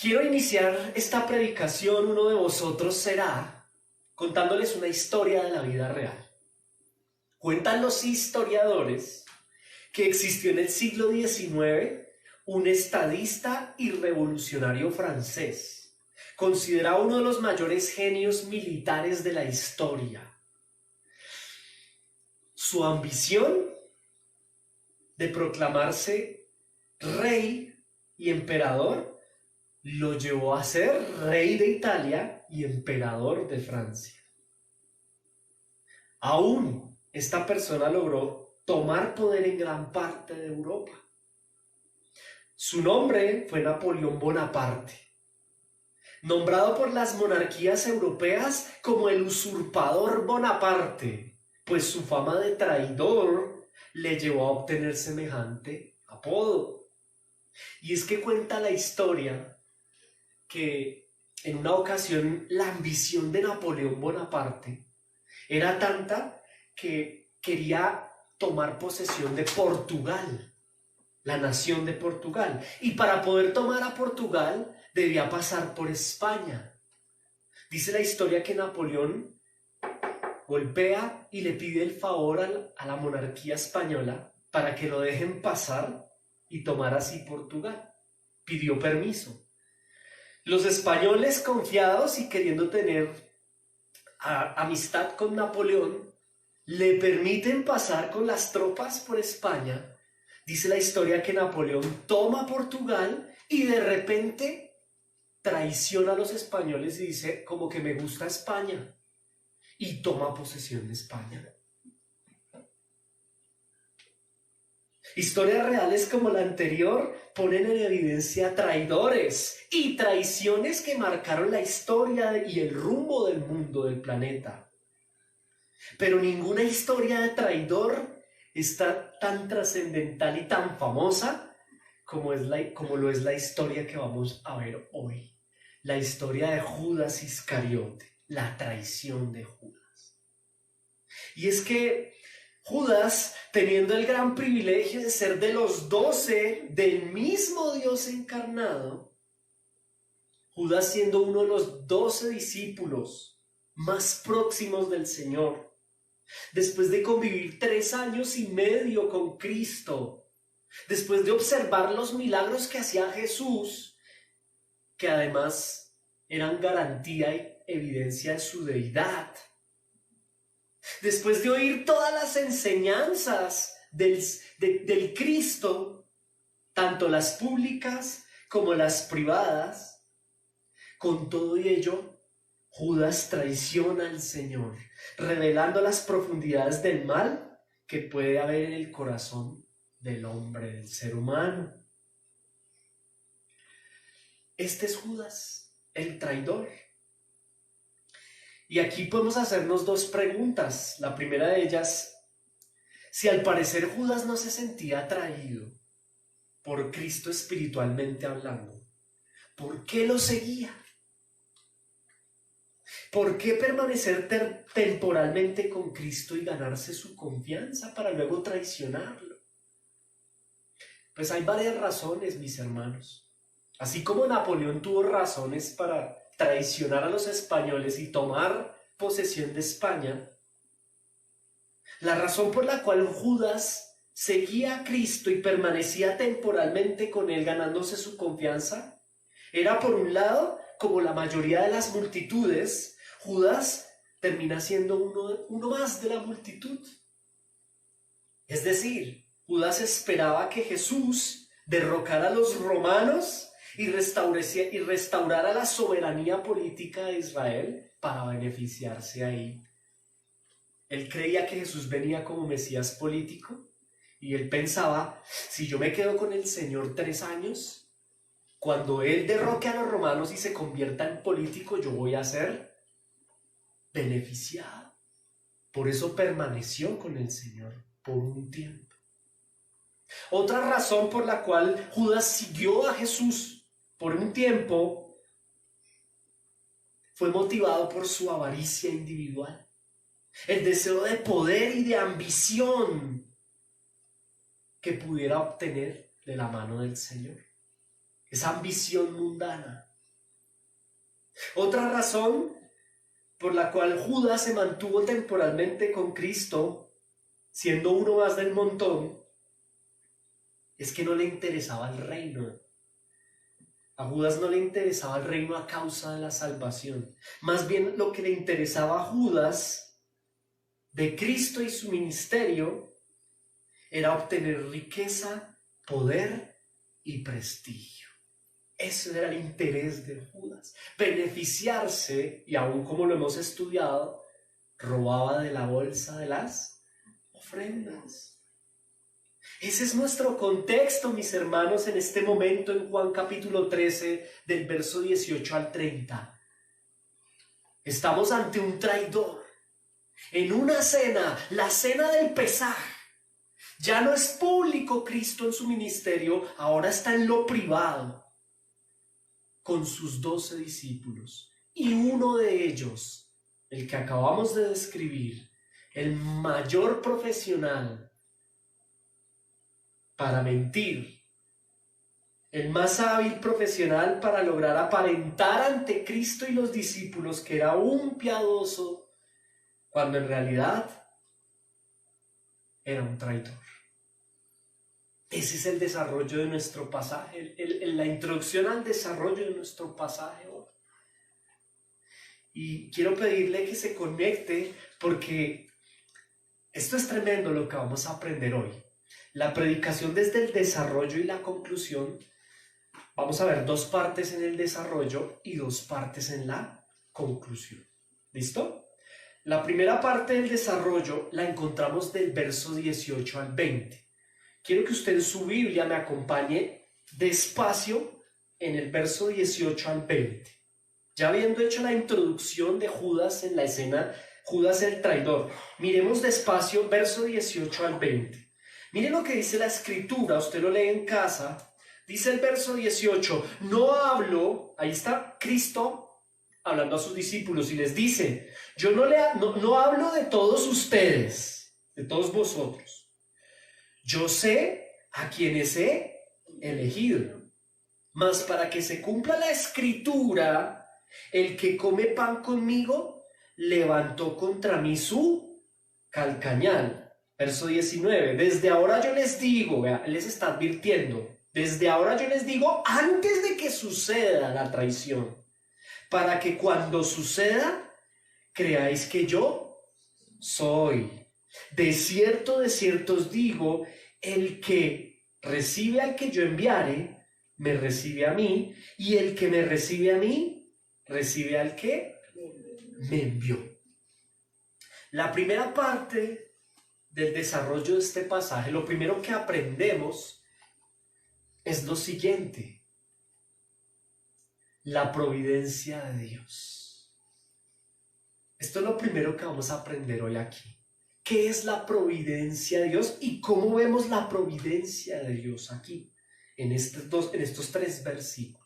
Quiero iniciar esta predicación, uno de vosotros será, contándoles una historia de la vida real. Cuentan los historiadores que existió en el siglo XIX un estadista y revolucionario francés, considerado uno de los mayores genios militares de la historia. Su ambición de proclamarse rey y emperador lo llevó a ser rey de Italia y emperador de Francia. Aún esta persona logró tomar poder en gran parte de Europa. Su nombre fue Napoleón Bonaparte, nombrado por las monarquías europeas como el usurpador Bonaparte, pues su fama de traidor le llevó a obtener semejante apodo. Y es que cuenta la historia que en una ocasión la ambición de Napoleón Bonaparte era tanta que quería tomar posesión de Portugal, la nación de Portugal. Y para poder tomar a Portugal debía pasar por España. Dice la historia que Napoleón golpea y le pide el favor a la monarquía española para que lo dejen pasar y tomar así Portugal. Pidió permiso. Los españoles, confiados y queriendo tener amistad con Napoleón, le permiten pasar con las tropas por España. Dice la historia que Napoleón toma Portugal y de repente traiciona a los españoles y dice como que me gusta España, y toma posesión de España. Historias reales como la anterior ponen en evidencia traidores y traiciones que marcaron la historia y el rumbo del mundo, del planeta. Pero ninguna historia de traidor está tan trascendental y tan famosa como lo es la historia que vamos a ver hoy. La historia de Judas Iscariote, la traición de Judas. Y es que Judas, teniendo el gran privilegio de ser de los 12 del mismo Dios encarnado, Judas siendo uno de los 12 discípulos más próximos del Señor, después de convivir 3 años y medio con Cristo, después de observar los milagros que hacía Jesús, que además eran garantía y evidencia de su deidad, después de oír todas las enseñanzas del Cristo, tanto las públicas como las privadas, con todo ello, Judas traiciona al Señor, revelando las profundidades del mal que puede haber en el corazón del hombre, del ser humano. Este es Judas, el traidor. Y aquí podemos hacernos 2 preguntas. La primera de ellas, si al parecer Judas no se sentía atraído por Cristo espiritualmente hablando, ¿por qué lo seguía? ¿Por qué permanecer temporalmente con Cristo y ganarse su confianza para luego traicionarlo? Pues hay varias razones, mis hermanos. Así como Napoleón tuvo razones para traicionar a los españoles y tomar posesión de España, la razón por la cual Judas seguía a Cristo y permanecía temporalmente con él ganándose su confianza era, por un lado, como la mayoría de las multitudes, Judas termina siendo uno más de la multitud. Es decir, Judas esperaba que Jesús derrocara a los romanos y restaurara la soberanía política de Israel para beneficiarse ahí. Él creía que Jesús venía como Mesías político y él pensaba, si yo me quedo con el Señor 3 años, cuando Él derroque a los romanos y se convierta en político, yo voy a ser beneficiado. Por eso permaneció con el Señor por un tiempo. Otra razón por la cual Judas siguió a Jesús por un tiempo fue motivado por su avaricia individual, el deseo de poder y de ambición que pudiera obtener de la mano del Señor. Esa ambición mundana Otra razón por la cual Judas se mantuvo temporalmente con Cristo, siendo uno más del montón, es que no le interesaba el reino. A Judas no le interesaba el reino a causa de la salvación. Más bien lo que le interesaba a Judas de Cristo y su ministerio era obtener riqueza, poder y prestigio. Ese era el interés de Judas. Beneficiarse, y aún como lo hemos estudiado, robaba de la bolsa de las ofrendas. Ese es nuestro contexto, mis hermanos, en este momento en Juan capítulo 13, del verso 18 al 30. Estamos ante un traidor. En una cena, la cena del Pesaj. Ya no es público Cristo en su ministerio, ahora está en lo privado, con sus 12 discípulos. Y uno de ellos, el que acabamos de describir, el mayor profesional para mentir, el más hábil profesional para lograr aparentar ante Cristo y los discípulos que era un piadoso, cuando en realidad era un traidor. Ese es el desarrollo de nuestro pasaje, la introducción al desarrollo de nuestro pasaje hoy. Y quiero pedirle que se conecte porque esto es tremendo lo que vamos a aprender hoy. La predicación desde el desarrollo y la conclusión. Vamos a ver 2 partes en el desarrollo y 2 partes en la conclusión. ¿Listo? La primera parte del desarrollo la encontramos del verso 18 al 20. Quiero que usted en su Biblia me acompañe despacio en el verso 18 al 20. Ya habiendo hecho la introducción de Judas en la escena, Judas el traidor, miremos despacio verso 18 al 20. Miren lo que dice la escritura, usted lo lee en casa. Dice el verso 18, no hablo, ahí está Cristo hablando a sus discípulos y les dice, yo no hablo de todos ustedes, de todos vosotros. Yo sé a quienes he elegido, mas para que se cumpla la escritura, el que come pan conmigo levantó contra mí su calcañal. Verso 19, desde ahora yo les digo, vea, él les está advirtiendo, desde ahora yo les digo antes de que suceda la traición, para que cuando suceda, creáis que yo soy. De cierto os digo, el que recibe al que yo enviare, me recibe a mí, y el que me recibe a mí, recibe al que me envió. La primera parte del desarrollo de este pasaje, lo primero que aprendemos es lo siguiente: la providencia de Dios. Esto es lo primero que vamos a aprender hoy aquí. ¿Qué es la providencia de Dios y cómo vemos la providencia de Dios aquí, en estos 3 versículos?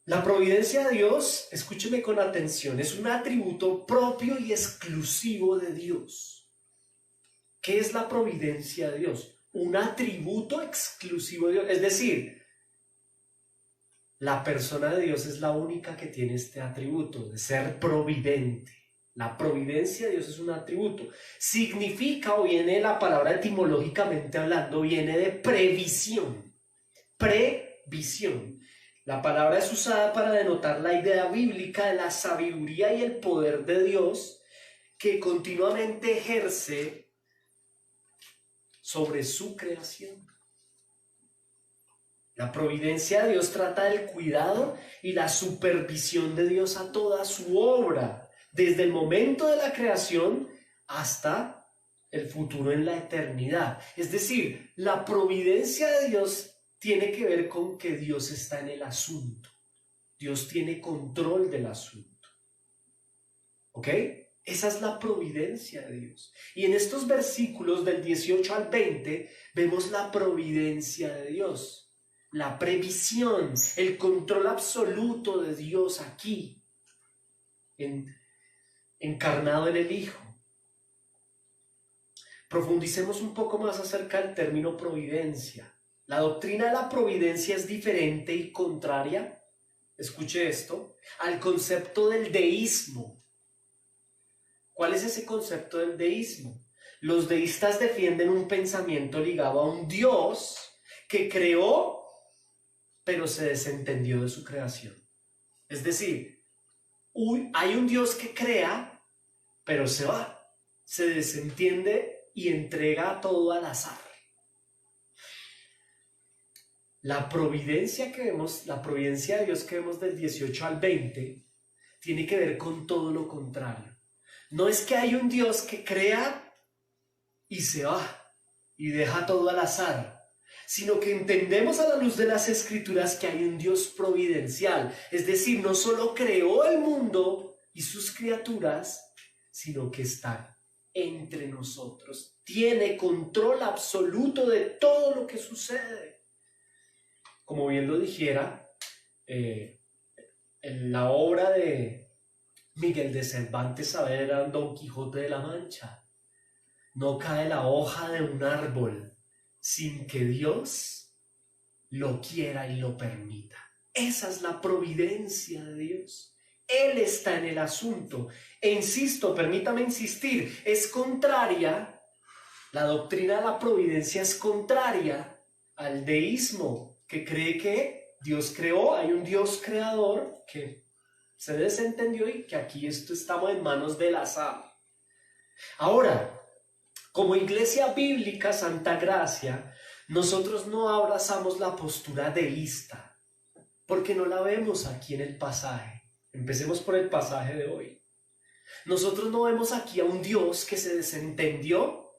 La providencia de Dios, escúcheme con atención, es un atributo propio y exclusivo de Dios. ¿Qué es la providencia de Dios? Un atributo exclusivo de Dios. Es decir, la persona de Dios es la única que tiene este atributo de ser providente. La providencia de Dios es un atributo. Significa, o viene la palabra etimológicamente hablando, viene de previsión. Previsión. La palabra es usada para denotar la idea bíblica de la sabiduría y el poder de Dios que continuamente ejerce sobre su creación. La providencia de Dios trata del cuidado y la supervisión de Dios a toda su obra, desde el momento de la creación hasta el futuro en la eternidad. Es decir, la providencia de Dios tiene que ver con que Dios está en el asunto. Dios tiene control del asunto. ¿Ok? Esa es la providencia de Dios. Y en estos versículos del 18 al 20 vemos la providencia de Dios, la previsión, el control absoluto de Dios aquí, encarnado en el Hijo. Profundicemos un poco más acerca del término providencia. La doctrina de la providencia es diferente y contraria escuche esto, al concepto del deísmo. ¿Cuál es ese concepto del deísmo? Los deístas defienden un pensamiento ligado a un Dios que creó, pero se desentendió de su creación. Es decir, hay un Dios que crea, pero se va, se desentiende y entrega todo al azar. La providencia que vemos, la providencia de Dios que vemos del 18 al 20, tiene que ver con todo lo contrario. No es que hay un Dios que crea y se va y deja todo al azar, sino que entendemos a la luz de las Escrituras que hay un Dios providencial. Es decir, no solo creó el mundo y sus criaturas, sino que está entre nosotros. Tiene control absoluto de todo lo que sucede. Como bien lo dijera en la obra de Miguel de Cervantes Saavedra, Don Quijote de la Mancha, no cae la hoja de un árbol sin que Dios lo quiera y lo permita. Esa es la providencia de Dios. Él está en el asunto. E insisto, permítame insistir, es contraria, la doctrina de la providencia es contraria al deísmo, que cree que Dios creó, hay un Dios creador que se desentendió y que aquí estamos en manos del azar. Ahora, como Iglesia Bíblica Santa Gracia, nosotros no abrazamos la postura deísta, porque no la vemos aquí en el pasaje. Empecemos por el pasaje de hoy. Nosotros no vemos aquí a un Dios que se desentendió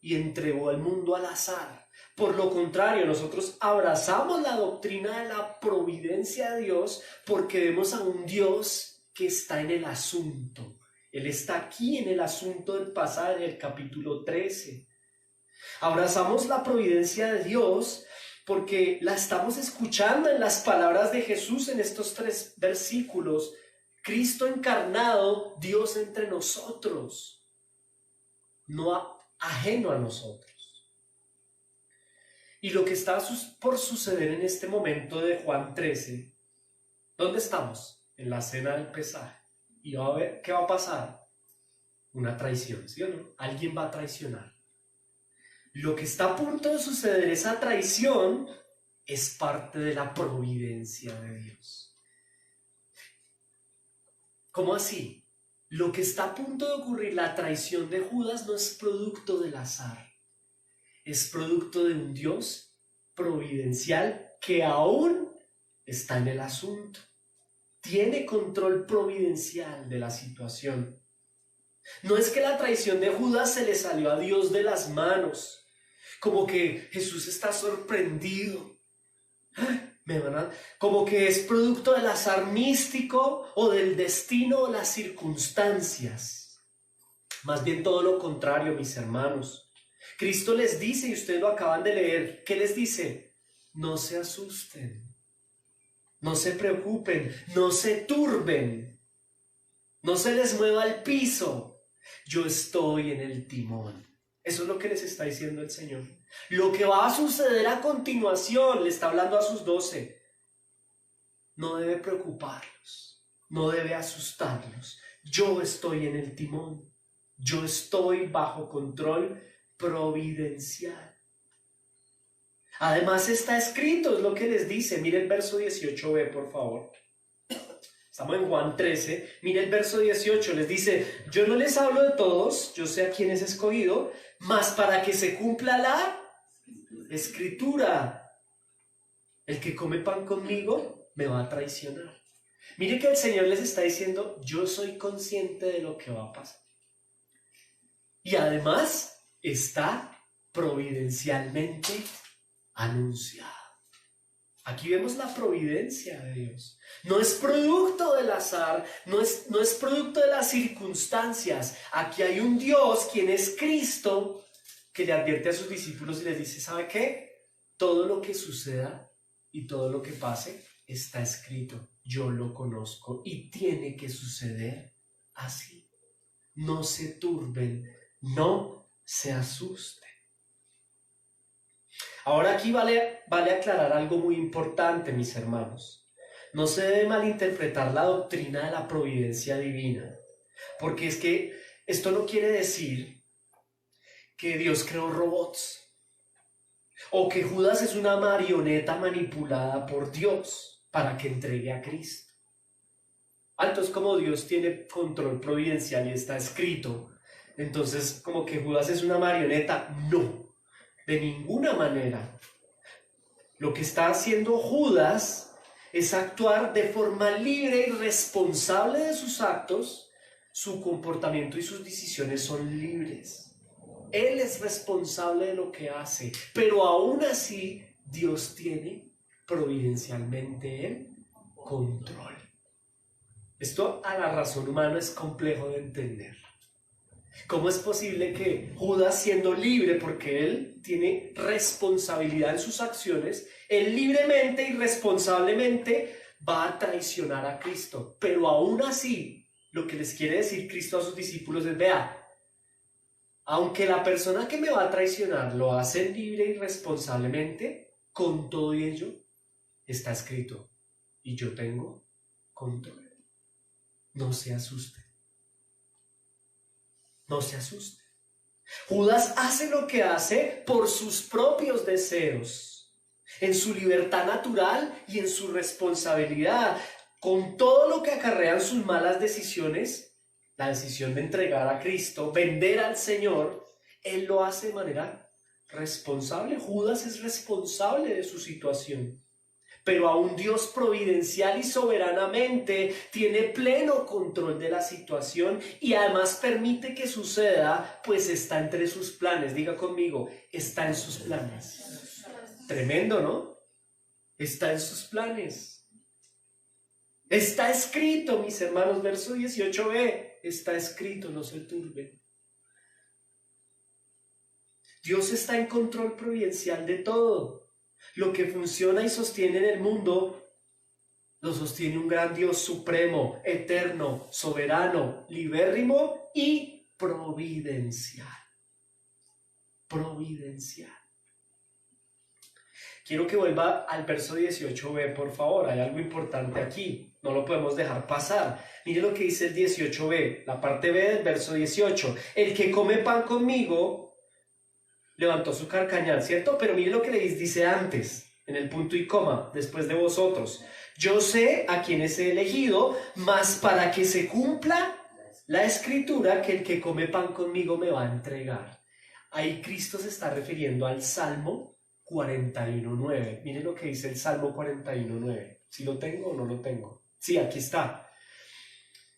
y entregó al mundo al azar. Por lo contrario, nosotros abrazamos la doctrina de la providencia de Dios porque vemos a un Dios que está en el asunto. Él está aquí en el asunto del pasaje del capítulo 13. Abrazamos la providencia de Dios porque la estamos escuchando en las palabras de Jesús en estos 3 versículos. Cristo encarnado, Dios entre nosotros, no ajeno a nosotros. Y lo que está por suceder en este momento de Juan 13, ¿dónde estamos? En la cena del pesaje. Y va a ver qué va a pasar. Una traición, ¿sí o no? Alguien va a traicionar. Lo que está a punto de suceder, esa traición, es parte de la providencia de Dios. ¿Cómo así? Lo que está a punto de ocurrir, la traición de Judas, no es producto del azar. Es producto de un Dios providencial que aún está en el asunto. Tiene control providencial de la situación. No es que la traición de Judas se le salió a Dios de las manos, como que Jesús está sorprendido. Como que es producto del azar místico o del destino o las circunstancias. Más bien todo lo contrario, mis hermanos. Cristo les dice, y ustedes lo acaban de leer, ¿qué les dice? No se asusten, no se preocupen, no se turben, no se les mueva el piso. Yo estoy en el timón. Eso es lo que les está diciendo el Señor. Lo que va a suceder a continuación, le está hablando a sus 12, no debe preocuparlos, no debe asustarlos. Yo estoy en el timón, yo estoy bajo control providencial. Además está escrito, es lo que les dice. Mire el verso 18b, por favor. Estamos en Juan 13. Mire el verso 18, les dice: yo no les hablo de todos, yo sé a quién es escogido, mas para que se cumpla la Escritura. El que come pan conmigo me va a traicionar. Mire que el Señor les está diciendo: yo soy consciente de lo que va a pasar. Y además está providencialmente anunciado. Aquí vemos la providencia de Dios. No es producto del azar, no es producto de las circunstancias. Aquí hay un Dios, quien es Cristo, que le advierte a sus discípulos y les dice: ¿sabe qué? Todo lo que suceda y todo lo que pase está escrito. Yo lo conozco y tiene que suceder así. No se turben, no se asusten. Ahora aquí vale aclarar algo muy importante, mis hermanos. no se debe malinterpretar la doctrina de la providencia divina, porque es que esto no quiere decir que Dios creó robots o que Judas es una marioneta manipulada por Dios para que entregue a Cristo. Entonces, como Dios tiene control providencial y está escrito, entonces como que Judas es una marioneta. No, de ninguna manera. Lo que está haciendo Judas es actuar de forma libre y responsable de sus actos. Su comportamiento y sus decisiones son libres. Él es responsable de lo que hace, pero aún así Dios tiene providencialmente el control. Esto a la razón humana es complejo de entender. ¿Cómo es posible que Judas, siendo libre, porque él tiene responsabilidad en sus acciones, él libremente y responsablemente va a traicionar a Cristo? Pero aún así, lo que les quiere decir Cristo a sus discípulos es: vea, aunque la persona que me va a traicionar lo hace libre y responsablemente, con todo ello está escrito y yo tengo control. No se asuste. No se asuste. Judas hace lo que hace por sus propios deseos, en su libertad natural y en su responsabilidad, con todo lo que acarrean sus malas decisiones, la decisión de entregar a Cristo, vender al Señor. Él lo hace de manera responsable. Judas es responsable de su situación. Pero aún Dios providencial y soberanamente tiene pleno control de la situación y además permite que suceda, pues está entre sus planes. Diga conmigo, está en sus planes. Tremendo, ¿no? Está en sus planes. Está escrito, mis hermanos, verso 18b. Está escrito, no se turbe. Dios está en control providencial de todo. Lo que funciona y sostiene en el mundo, lo sostiene un gran Dios supremo, eterno, soberano, libérrimo y providencial. Providencial. Quiero que vuelva al verso 18b, por favor. Hay algo importante aquí. No lo podemos dejar pasar. Mire lo que dice el 18b, la parte b del verso 18. El que come pan conmigo levantó su carcañal, ¿cierto? Pero mire lo que le dice antes, en el punto y coma, después de vosotros. Yo sé a quienes he elegido, mas para que se cumpla la escritura, que el que come pan conmigo me va a entregar. Ahí Cristo se está refiriendo al Salmo 41.9. Mire lo que dice el Salmo 41.9. ¿Sí lo tengo o no lo tengo? Sí, aquí está.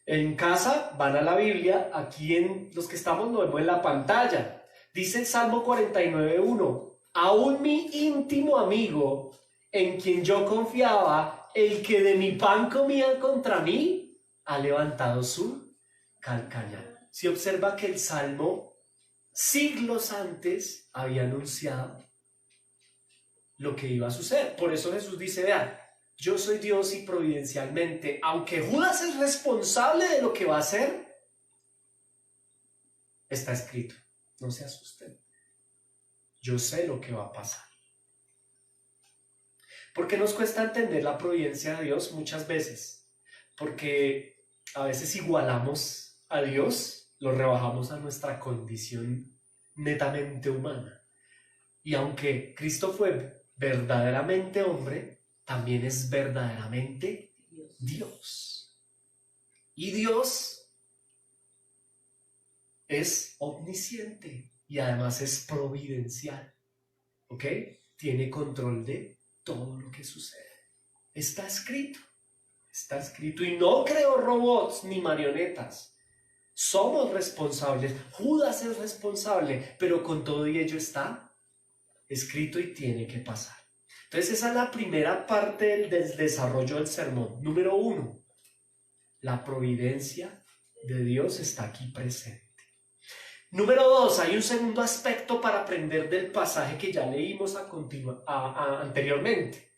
En casa van a la Biblia, aquí en los que estamos lo vemos en la pantalla. Dice el Salmo 49.1, aún mi íntimo amigo, en quien yo confiaba, el que de mi pan comía contra mí, ha levantado su carcañal. Si observa que el Salmo, siglos antes, había anunciado lo que iba a suceder. Por eso Jesús dice, vean, yo soy Dios y providencialmente, aunque Judas es responsable de lo que va a hacer, está escrito. No se asusten. Yo sé lo que va a pasar. ¿Por qué nos cuesta entender la providencia de Dios muchas veces? Porque a veces igualamos a Dios, lo rebajamos a nuestra condición netamente humana. Y aunque Cristo fue verdaderamente hombre, también es verdaderamente Dios. Y Dios es omnisciente y además es providencial, ¿ok? Tiene control de todo lo que sucede. Está escrito y no creó robots ni marionetas. Somos responsables, Judas es responsable, pero con todo y ello está escrito y tiene que pasar. Entonces esa es la primera parte del desarrollo del sermón. Número 1, la providencia de Dios está aquí presente. Número 2, hay un segundo aspecto para aprender del pasaje que ya leímos anteriormente.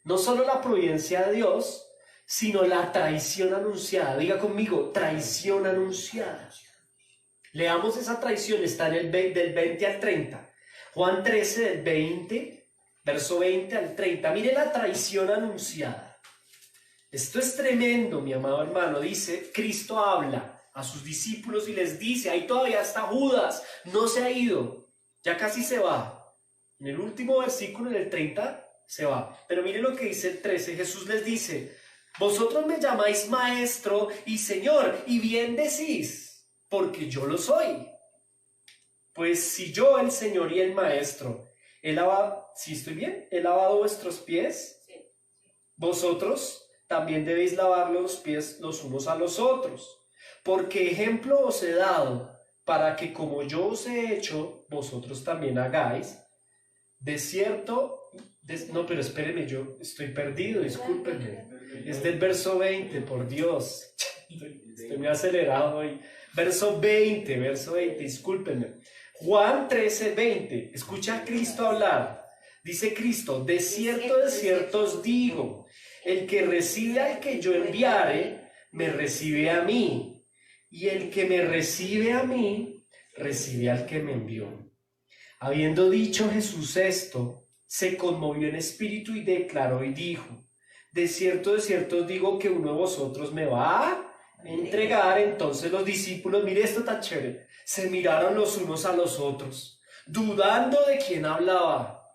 No solo la providencia de Dios, sino la traición anunciada. Diga conmigo, traición anunciada. Leamos esa traición, está en del 20 al 30. Juan 13, del 20, verso 20 al 30. Mire la traición anunciada. Esto es tremendo, mi amado hermano. Dice, Cristo habla a sus discípulos y les dice, ahí todavía está Judas, no se ha ido, ya casi se va. En el último versículo, en el 30, se va. Pero miren lo que dice el 13, Jesús les dice, vosotros me llamáis maestro y señor, y bien decís, porque yo lo soy. Pues si yo, el Señor y el Maestro, he lavado, ¿sí estoy bien? ¿He lavado vuestros pies? Sí. Vosotros también debéis lavar los pies los unos a los otros, porque ejemplo os he dado, para que como yo os he hecho, vosotros también hagáis. De cierto, no, pero espérenme, yo estoy perdido, discúlpenme. Es del verso 20, por Dios. Estoy muy acelerado hoy. Verso 20, discúlpenme. Juan 13, 20. Escucha a Cristo hablar. Dice Cristo, de cierto os digo, el que recibe al que yo enviare, me recibe a mí. Y el que me recibe a mí, recibe al que me envió. Habiendo dicho Jesús esto, se conmovió en espíritu y declaró y dijo, de cierto os digo que uno de vosotros me va a entregar. Entonces los discípulos, mire esto tan chévere, se miraron los unos a los otros, dudando de quién hablaba.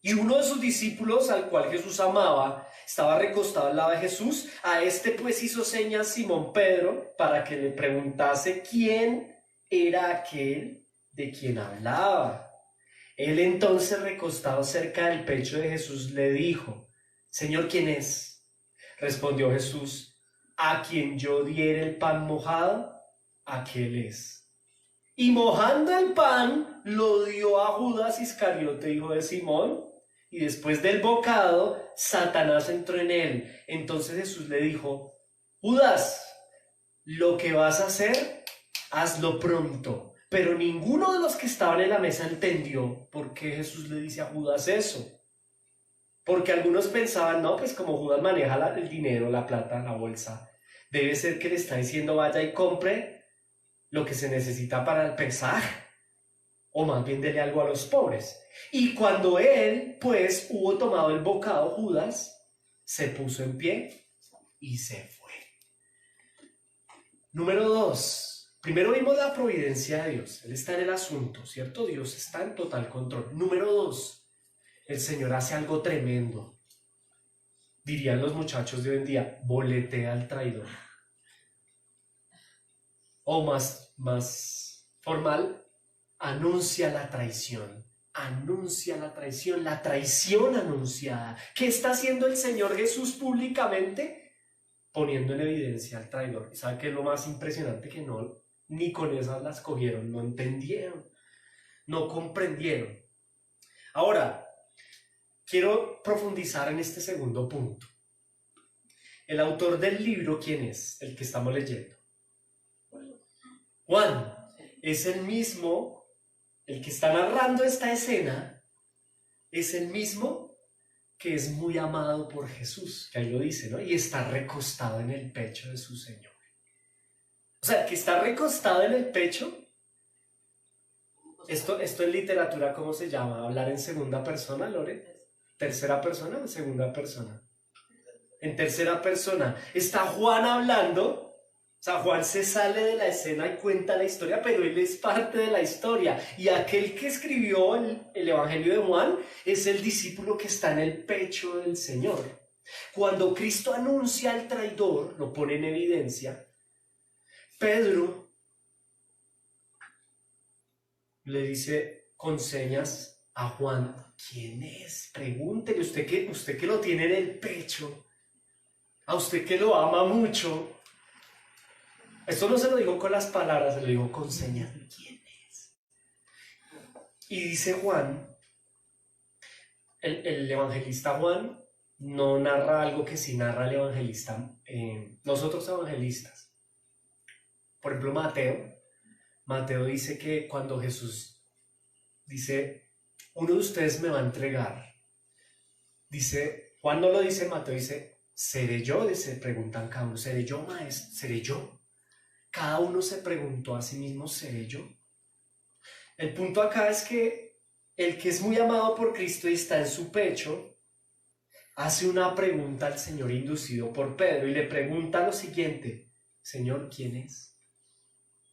Y uno de sus discípulos, al cual Jesús amaba, estaba recostado al lado de Jesús. A este pues hizo señas Simón Pedro para que le preguntase quién era aquel de quien hablaba. Él entonces, recostado cerca del pecho de Jesús, le dijo, Señor, ¿quién es? Respondió Jesús, a quien yo diere el pan mojado, aquel es. Y mojando el pan, lo dio a Judas Iscariote, hijo de Simón, y después del bocado, Satanás entró en él. Entonces Jesús le dijo, Judas, lo que vas a hacer, hazlo pronto. Pero ninguno de los que estaban en la mesa entendió por qué Jesús le dice a Judas eso. Porque algunos pensaban, no, pues como Judas maneja el dinero, la plata, la bolsa, debe ser que le está diciendo vaya y compre lo que se necesita para el pesaje, o más bien dele algo a los pobres. Y cuando él, pues, hubo tomado el bocado, Judas se puso en pie y se fue. Número 2. Primero vimos la providencia de Dios. Él está en el asunto, ¿cierto? Dios está en total control. Número 2. El Señor hace algo tremendo. Dirían los muchachos de hoy en día, boletea al traidor. O más formal, anuncia la traición. Anuncia la traición anunciada. ¿Qué está haciendo el Señor Jesús públicamente? Poniendo en evidencia al traidor. ¿Y sabe qué es lo más impresionante? Que no, ni con esas las cogieron, no entendieron, no comprendieron. Ahora, quiero profundizar en este segundo punto. El autor del libro, ¿quién es? El que estamos leyendo. Juan. Es el mismo, el que está narrando esta escena, es el mismo que es muy amado por Jesús, que ahí lo dice, ¿no? Y está recostado en el pecho de su Señor. O sea, que está recostado en el pecho. Esto en literatura, ¿cómo se llama? ¿Hablar en segunda persona, Lore? ¿Tercera persona o segunda persona? En tercera persona. Está Juan hablando. O sea, Juan se sale de la escena y cuenta la historia, pero él es parte de la historia. Y aquel que escribió el Evangelio de Juan es el discípulo que está en el pecho del Señor. Cuando Cristo anuncia al traidor, lo pone en evidencia, Pedro le dice con señas a Juan, ¿quién es? Pregúntele, usted que lo tiene en el pecho, a usted que lo ama mucho. Esto no se lo digo con las palabras, se lo digo con señas. ¿Quién es? Y dice Juan, el evangelista Juan no narra algo que sí narra el evangelista, los otros evangelistas. Por ejemplo, Mateo dice que cuando Jesús dice, uno de ustedes me va a entregar, dice, Juan no lo dice, Mateo dice, ¿seré yo? Se preguntan cada uno, ¿seré yo, maestro? ¿Seré yo? Cada uno se preguntó a sí mismo, ¿seré yo? El punto acá es que el que es muy amado por Cristo y está en su pecho, hace una pregunta al Señor inducido por Pedro y le pregunta lo siguiente: Señor, ¿quién es?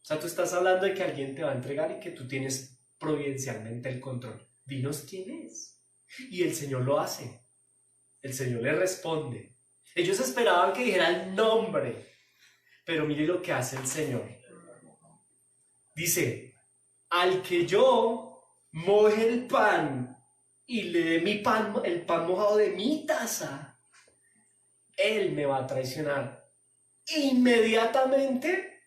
O sea, tú estás hablando de que alguien te va a entregar y que tú tienes providencialmente el control. Dinos quién es. Y el Señor lo hace. El Señor le responde. Ellos esperaban que dijera el nombre, pero mire lo que hace el Señor. Dice: al que yo moje el pan y le dé mi pan, el pan mojado de mi taza, él me va a traicionar. Inmediatamente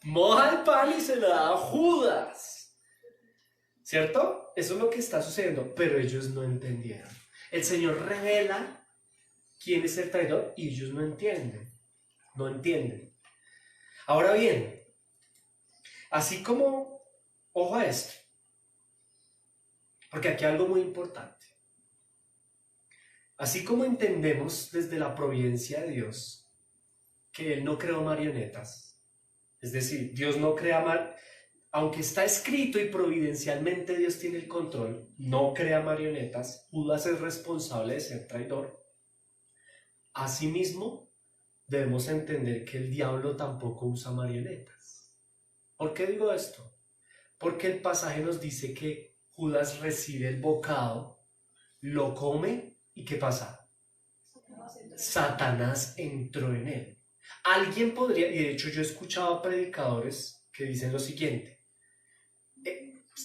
moja el pan y se lo da a Judas. ¿Cierto? Eso es lo que está sucediendo, pero ellos no entendieron. El Señor revela quién es el traidor y ellos no entienden. No entienden. Ahora bien, así como, ojo a esto, porque aquí hay algo muy importante. Así como entendemos desde la providencia de Dios que Él no creó marionetas, es decir, Dios no crea aunque está escrito y providencialmente Dios tiene el control, no crea marionetas. Judas es responsable de ser traidor. Asimismo, debemos entender que el diablo tampoco usa marionetas. ¿Por qué digo esto? Porque el pasaje nos dice que Judas recibe el bocado, lo come y ¿qué pasa? Satanás entró en él. Alguien podría, y de hecho yo he escuchado a predicadores que dicen lo siguiente,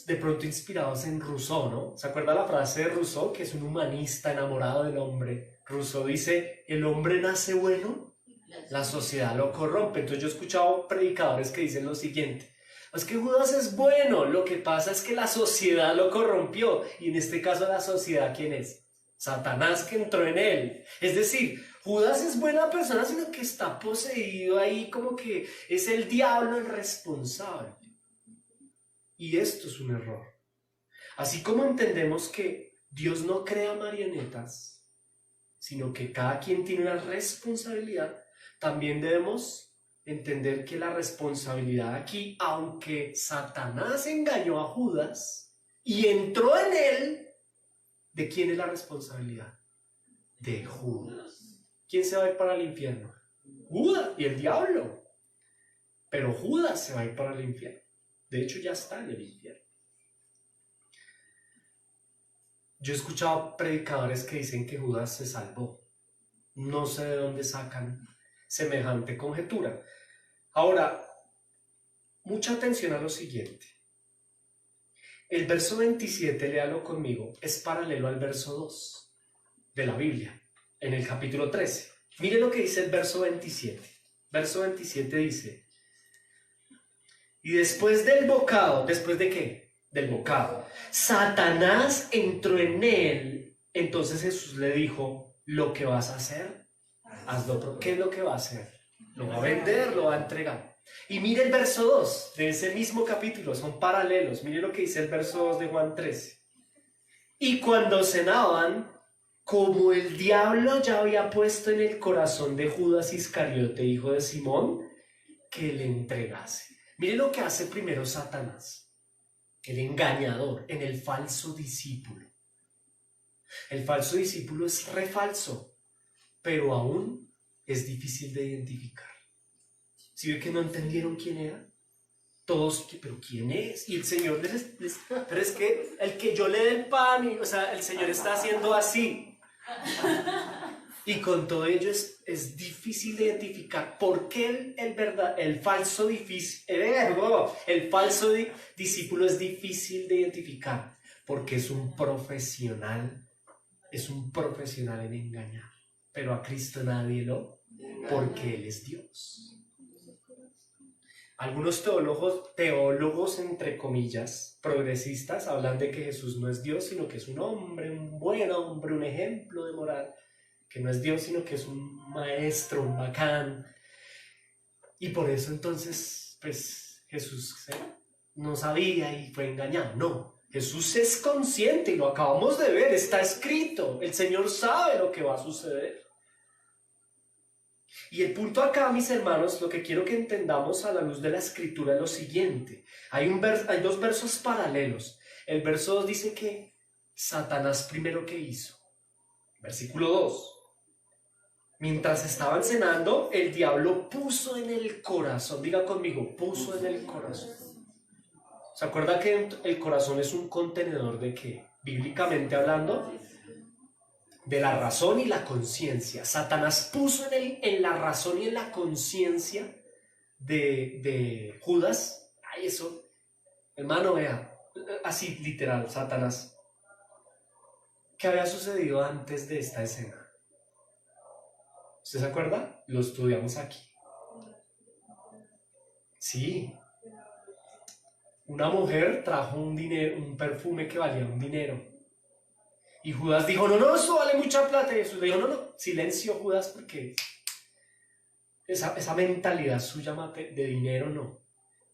de pronto inspirados en Rousseau, ¿no? ¿Se acuerda la frase de Rousseau, que es un humanista enamorado del hombre? Rousseau dice: el hombre nace bueno, la sociedad lo corrompe. Entonces yo he escuchado predicadores que dicen lo siguiente: es que Judas es bueno, lo que pasa es que la sociedad lo corrompió. Y en este caso la sociedad, ¿quién es? Satanás, que entró en él. Es decir, Judas es buena persona, sino que está poseído ahí, como que es el diablo el responsable. Y esto es un error. Así como entendemos que Dios no crea marionetas, sino que cada quien tiene una responsabilidad, también debemos entender que la responsabilidad aquí, aunque Satanás engañó a Judas y entró en él, ¿de quién es la responsabilidad? De Judas. ¿Quién se va a ir para el infierno? Judas y el diablo. Pero Judas se va a ir para el infierno. De hecho, ya está en el infierno. Yo he escuchado predicadores que dicen que Judas se salvó. No sé de dónde sacan semejante conjetura. Ahora, mucha atención a lo siguiente. El verso 27, léalo conmigo, es paralelo al verso 2 de la Biblia, en el capítulo 13. Mire lo que dice el verso 27. Verso 27 dice: y después del bocado, ¿después de qué? Del bocado. Satanás entró en él. Entonces Jesús le dijo: lo que vas a hacer, hazlo. ¿Qué es lo que va a hacer? Lo va a vender, lo va a entregar. Y mire el verso 2 de ese mismo capítulo, son paralelos. Mire lo que dice el verso 2 de Juan 13. Y cuando cenaban, como el diablo ya había puesto en el corazón de Judas Iscariote, hijo de Simón, que le entregase. Mire lo que hace primero Satanás, el engañador, en el falso discípulo. El falso discípulo es re falso, pero aún es difícil de identificar. ¿Sí ve que no entendieron quién era? Todos, ¿pero quién es? Y el Señor pero es que el que yo le dé el pan, o sea, el Señor está haciendo así. Y con todo ello es difícil de identificar. ¿Por qué el falso discípulo es difícil de identificar? Porque es un profesional en engañar. Pero a Cristo nadie lo, porque Él es Dios. Algunos teólogos entre comillas, progresistas, hablan de que Jesús no es Dios, sino que es un hombre, un buen hombre, un ejemplo de moral. Que no es Dios, sino que es un maestro, un bacán. Y por eso entonces, pues, Jesús no sabía y fue engañado. No, Jesús es consciente y lo acabamos de ver, está escrito. El Señor sabe lo que va a suceder. Y el punto acá, mis hermanos, lo que quiero que entendamos a la luz de la Escritura es lo siguiente. Hay dos versos paralelos. El verso 2 dice que Satanás primero, ¿qué hizo? Versículo 2. Mientras estaban cenando, el diablo puso en el corazón, diga conmigo, puso en el corazón. ¿Se acuerda que el corazón es un contenedor de qué? Bíblicamente hablando, de la razón y la conciencia. Satanás puso en la razón y en la conciencia de Judas. Ay, eso, hermano, vea, así literal, Satanás. ¿Qué había sucedido antes de esta escena? ¿Usted se acuerda? Lo estudiamos aquí. Sí. Una mujer trajo un perfume que valía un dinero. Y Judas dijo, no, eso vale mucha plata. Y Jesús le dijo, no, silencio, Judas, porque esa mentalidad suya de dinero no.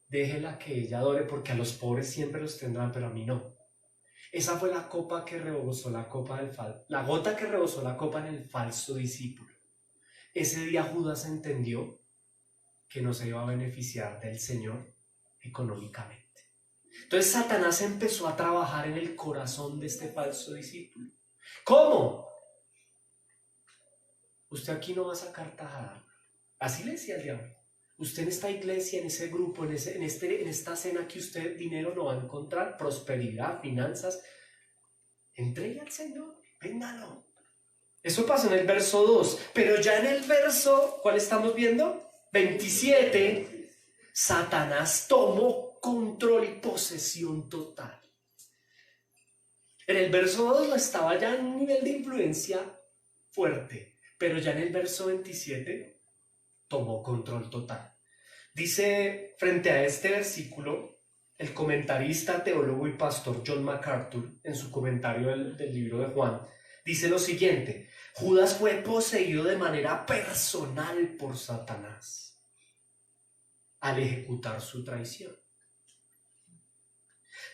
Déjela que ella adore, porque a los pobres siempre los tendrán, pero a mí no. Esa fue la copa que rebosó la gota que rebosó la copa en el falso discípulo. Ese día Judas entendió que no se iba a beneficiar del Señor económicamente. Entonces Satanás empezó a trabajar en el corazón de este falso discípulo. ¿Cómo? Usted aquí no va a sacar tajada. Así le decía el diablo. Usted en esta iglesia, en ese grupo, en esta cena que usted dinero no va a encontrar, prosperidad, finanzas. Entregue al Señor, véndalo. Eso pasó en el verso 2, pero ya en el verso, ¿cuál estamos viendo? 27, Satanás tomó control y posesión total. En el verso 2 estaba ya en un nivel de influencia fuerte, pero ya en el verso 27 tomó control total. Dice frente a este versículo, el comentarista, teólogo y pastor John MacArthur, en su comentario del libro de Juan, dice lo siguiente: Judas fue poseído de manera personal por Satanás al ejecutar su traición.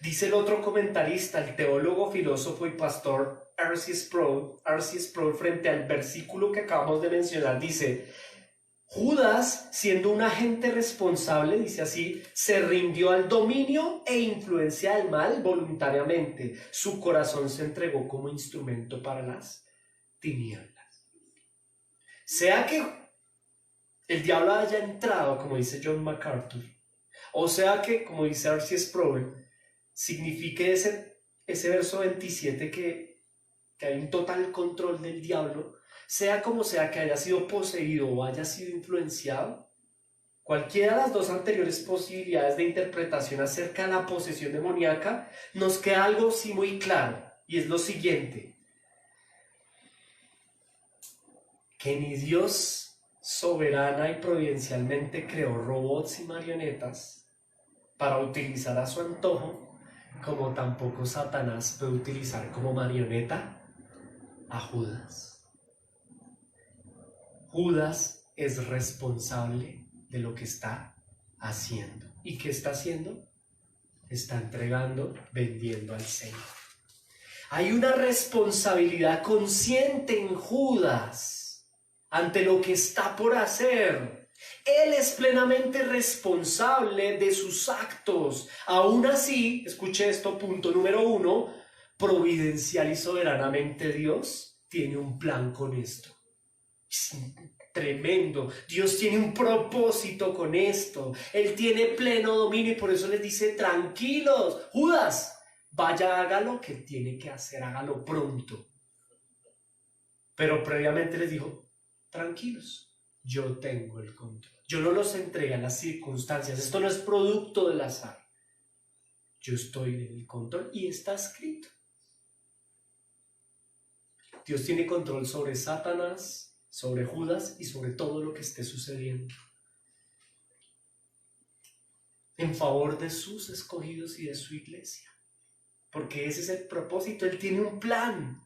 Dice el otro comentarista, el teólogo, filósofo y pastor R.C. Sproul, frente al versículo que acabamos de mencionar, dice: Judas, siendo un agente responsable, dice así, se rindió al dominio e influencia del mal voluntariamente. Su corazón se entregó como instrumento para las tinieblas. Sea que el diablo haya entrado, como dice John MacArthur, o sea que, como dice R.C. Sproul, signifique ese verso 27 que hay un total control del diablo, sea como sea que haya sido poseído o haya sido influenciado, cualquiera de las dos anteriores posibilidades de interpretación acerca de la posesión demoníaca, nos queda algo sí muy claro, y es lo siguiente: que ni Dios soberana y providencialmente creó robots y marionetas para utilizar a su antojo, como tampoco Satanás puede utilizar como marioneta a Judas. Judas es responsable de lo que está haciendo. ¿Y qué está haciendo? Está entregando, vendiendo al Señor. Hay una responsabilidad consciente en Judas ante lo que está por hacer. Él es plenamente responsable de sus actos. Aún así, escuche esto, punto número 1, providencial y soberanamente Dios tiene un plan con esto. Es tremendo. Dios tiene un propósito con esto. Él tiene pleno dominio y por eso les dice: tranquilos, Judas, vaya, haga lo que tiene que hacer, hágalo pronto. Pero previamente les dijo: tranquilos, yo tengo el control. Yo no los entregué a las circunstancias. Esto no es producto del azar. Yo estoy en el control y está escrito. Dios tiene control sobre Satanás, sobre Judas y sobre todo lo que esté sucediendo, en favor de sus escogidos y de su iglesia, porque ese es el propósito. Él tiene un plan.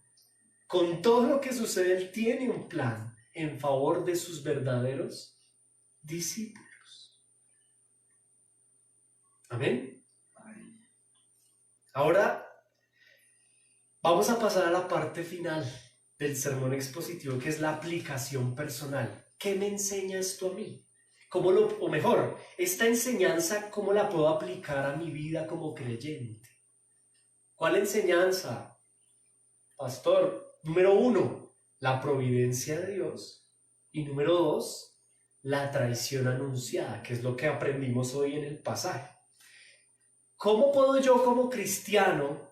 Con todo lo que sucede, Él tiene un plan en favor de sus verdaderos discípulos. Amén. Ahora vamos a pasar a la parte final del sermón expositivo, que es la aplicación personal. ¿Qué me enseña esto a mí? O mejor, esta enseñanza, ¿cómo la puedo aplicar a mi vida como creyente? ¿Cuál enseñanza, pastor? Número 1, la providencia de Dios Y número 2, la traición anunciada, que es lo que aprendimos hoy en el pasaje. ¿Cómo puedo yo como cristiano,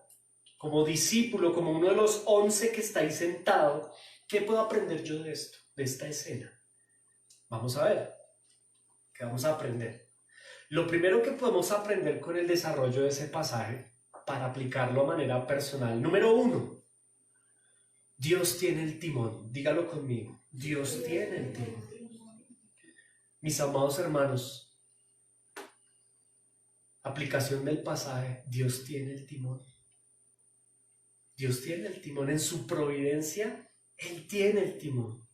como discípulo, como uno de los 11 que está ahí sentado, qué puedo aprender yo de esto, de esta escena? Vamos a ver, ¿qué vamos a aprender? Lo primero que podemos aprender con el desarrollo de ese pasaje, para aplicarlo de manera personal, número 1, Dios tiene el timón. Dígalo conmigo, Dios tiene el timón. Mis amados hermanos, aplicación del pasaje, Dios tiene el timón. Dios tiene el timón en su providencia, Él tiene el timón.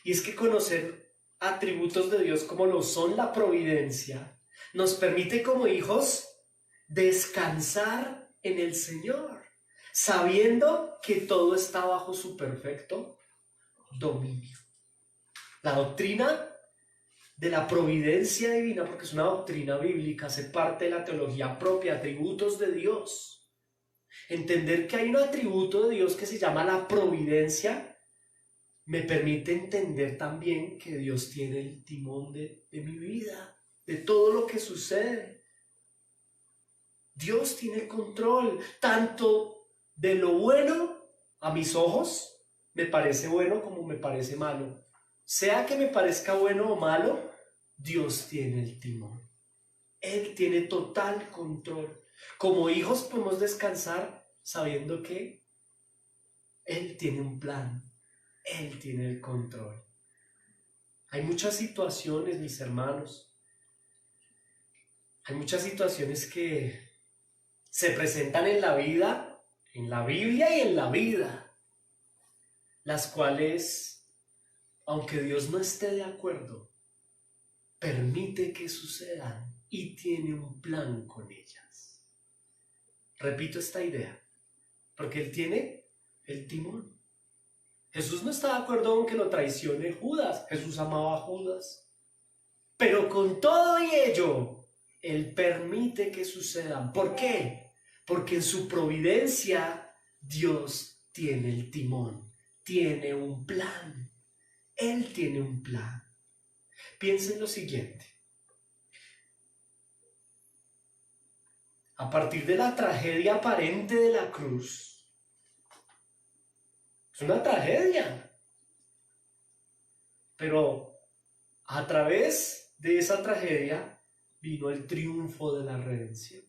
Y es que conocer atributos de Dios como lo son la providencia, nos permite como hijos descansar en el Señor, sabiendo que todo está bajo su perfecto dominio. La doctrina de la providencia divina, porque es una doctrina bíblica, hace parte de la teología propia, atributos de Dios. Entender que hay un atributo de Dios que se llama la providencia me permite entender también que Dios tiene el timón de mi vida, de todo lo que sucede. Dios tiene el control, tanto de lo bueno a mis ojos, me parece bueno como me parece malo. Sea que me parezca bueno o malo, Dios tiene el timón. Él tiene total control. Como hijos podemos descansar sabiendo que Él tiene un plan. Él tiene el control. Hay muchas situaciones, mis hermanos. Hay muchas situaciones que se presentan en la vida, en la Biblia y en la vida, las cuales, aunque Dios no esté de acuerdo, permite que sucedan y tiene un plan con ellas. Repito esta idea, porque Él tiene el timón. Jesús no está de acuerdo con que lo traicione Judas. Jesús amaba a Judas. Pero con todo y ello, Él permite que sucedan. ¿Por qué? Porque en su providencia Dios tiene el timón, tiene un plan. Él tiene un plan. Piensen lo siguiente. A partir de la tragedia aparente de la cruz, es una tragedia, pero a través de esa tragedia vino el triunfo de la redención.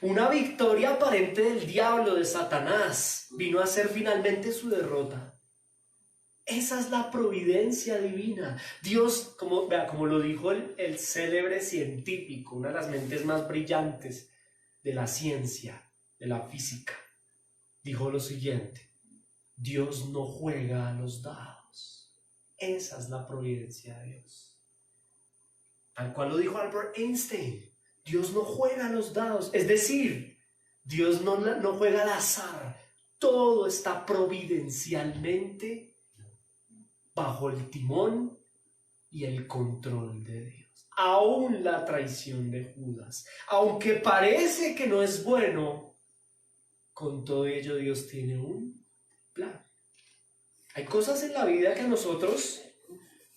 Una victoria aparente del diablo, de Satanás, vino a ser finalmente su derrota. Esa es la providencia divina. Dios, como lo dijo el célebre científico, una de las mentes más brillantes de la ciencia, de la física, dijo lo siguiente: Dios no juega a los dados. Esa es la providencia de Dios. Tal cual lo dijo Albert Einstein, Dios no juega a los dados. Es decir, Dios no juega al azar. Todo está providencialmente bajo el timón y el control de Dios. Aún la traición de Judas, aunque parece que no es bueno, con todo ello Dios tiene un plan. Hay cosas en la vida que a nosotros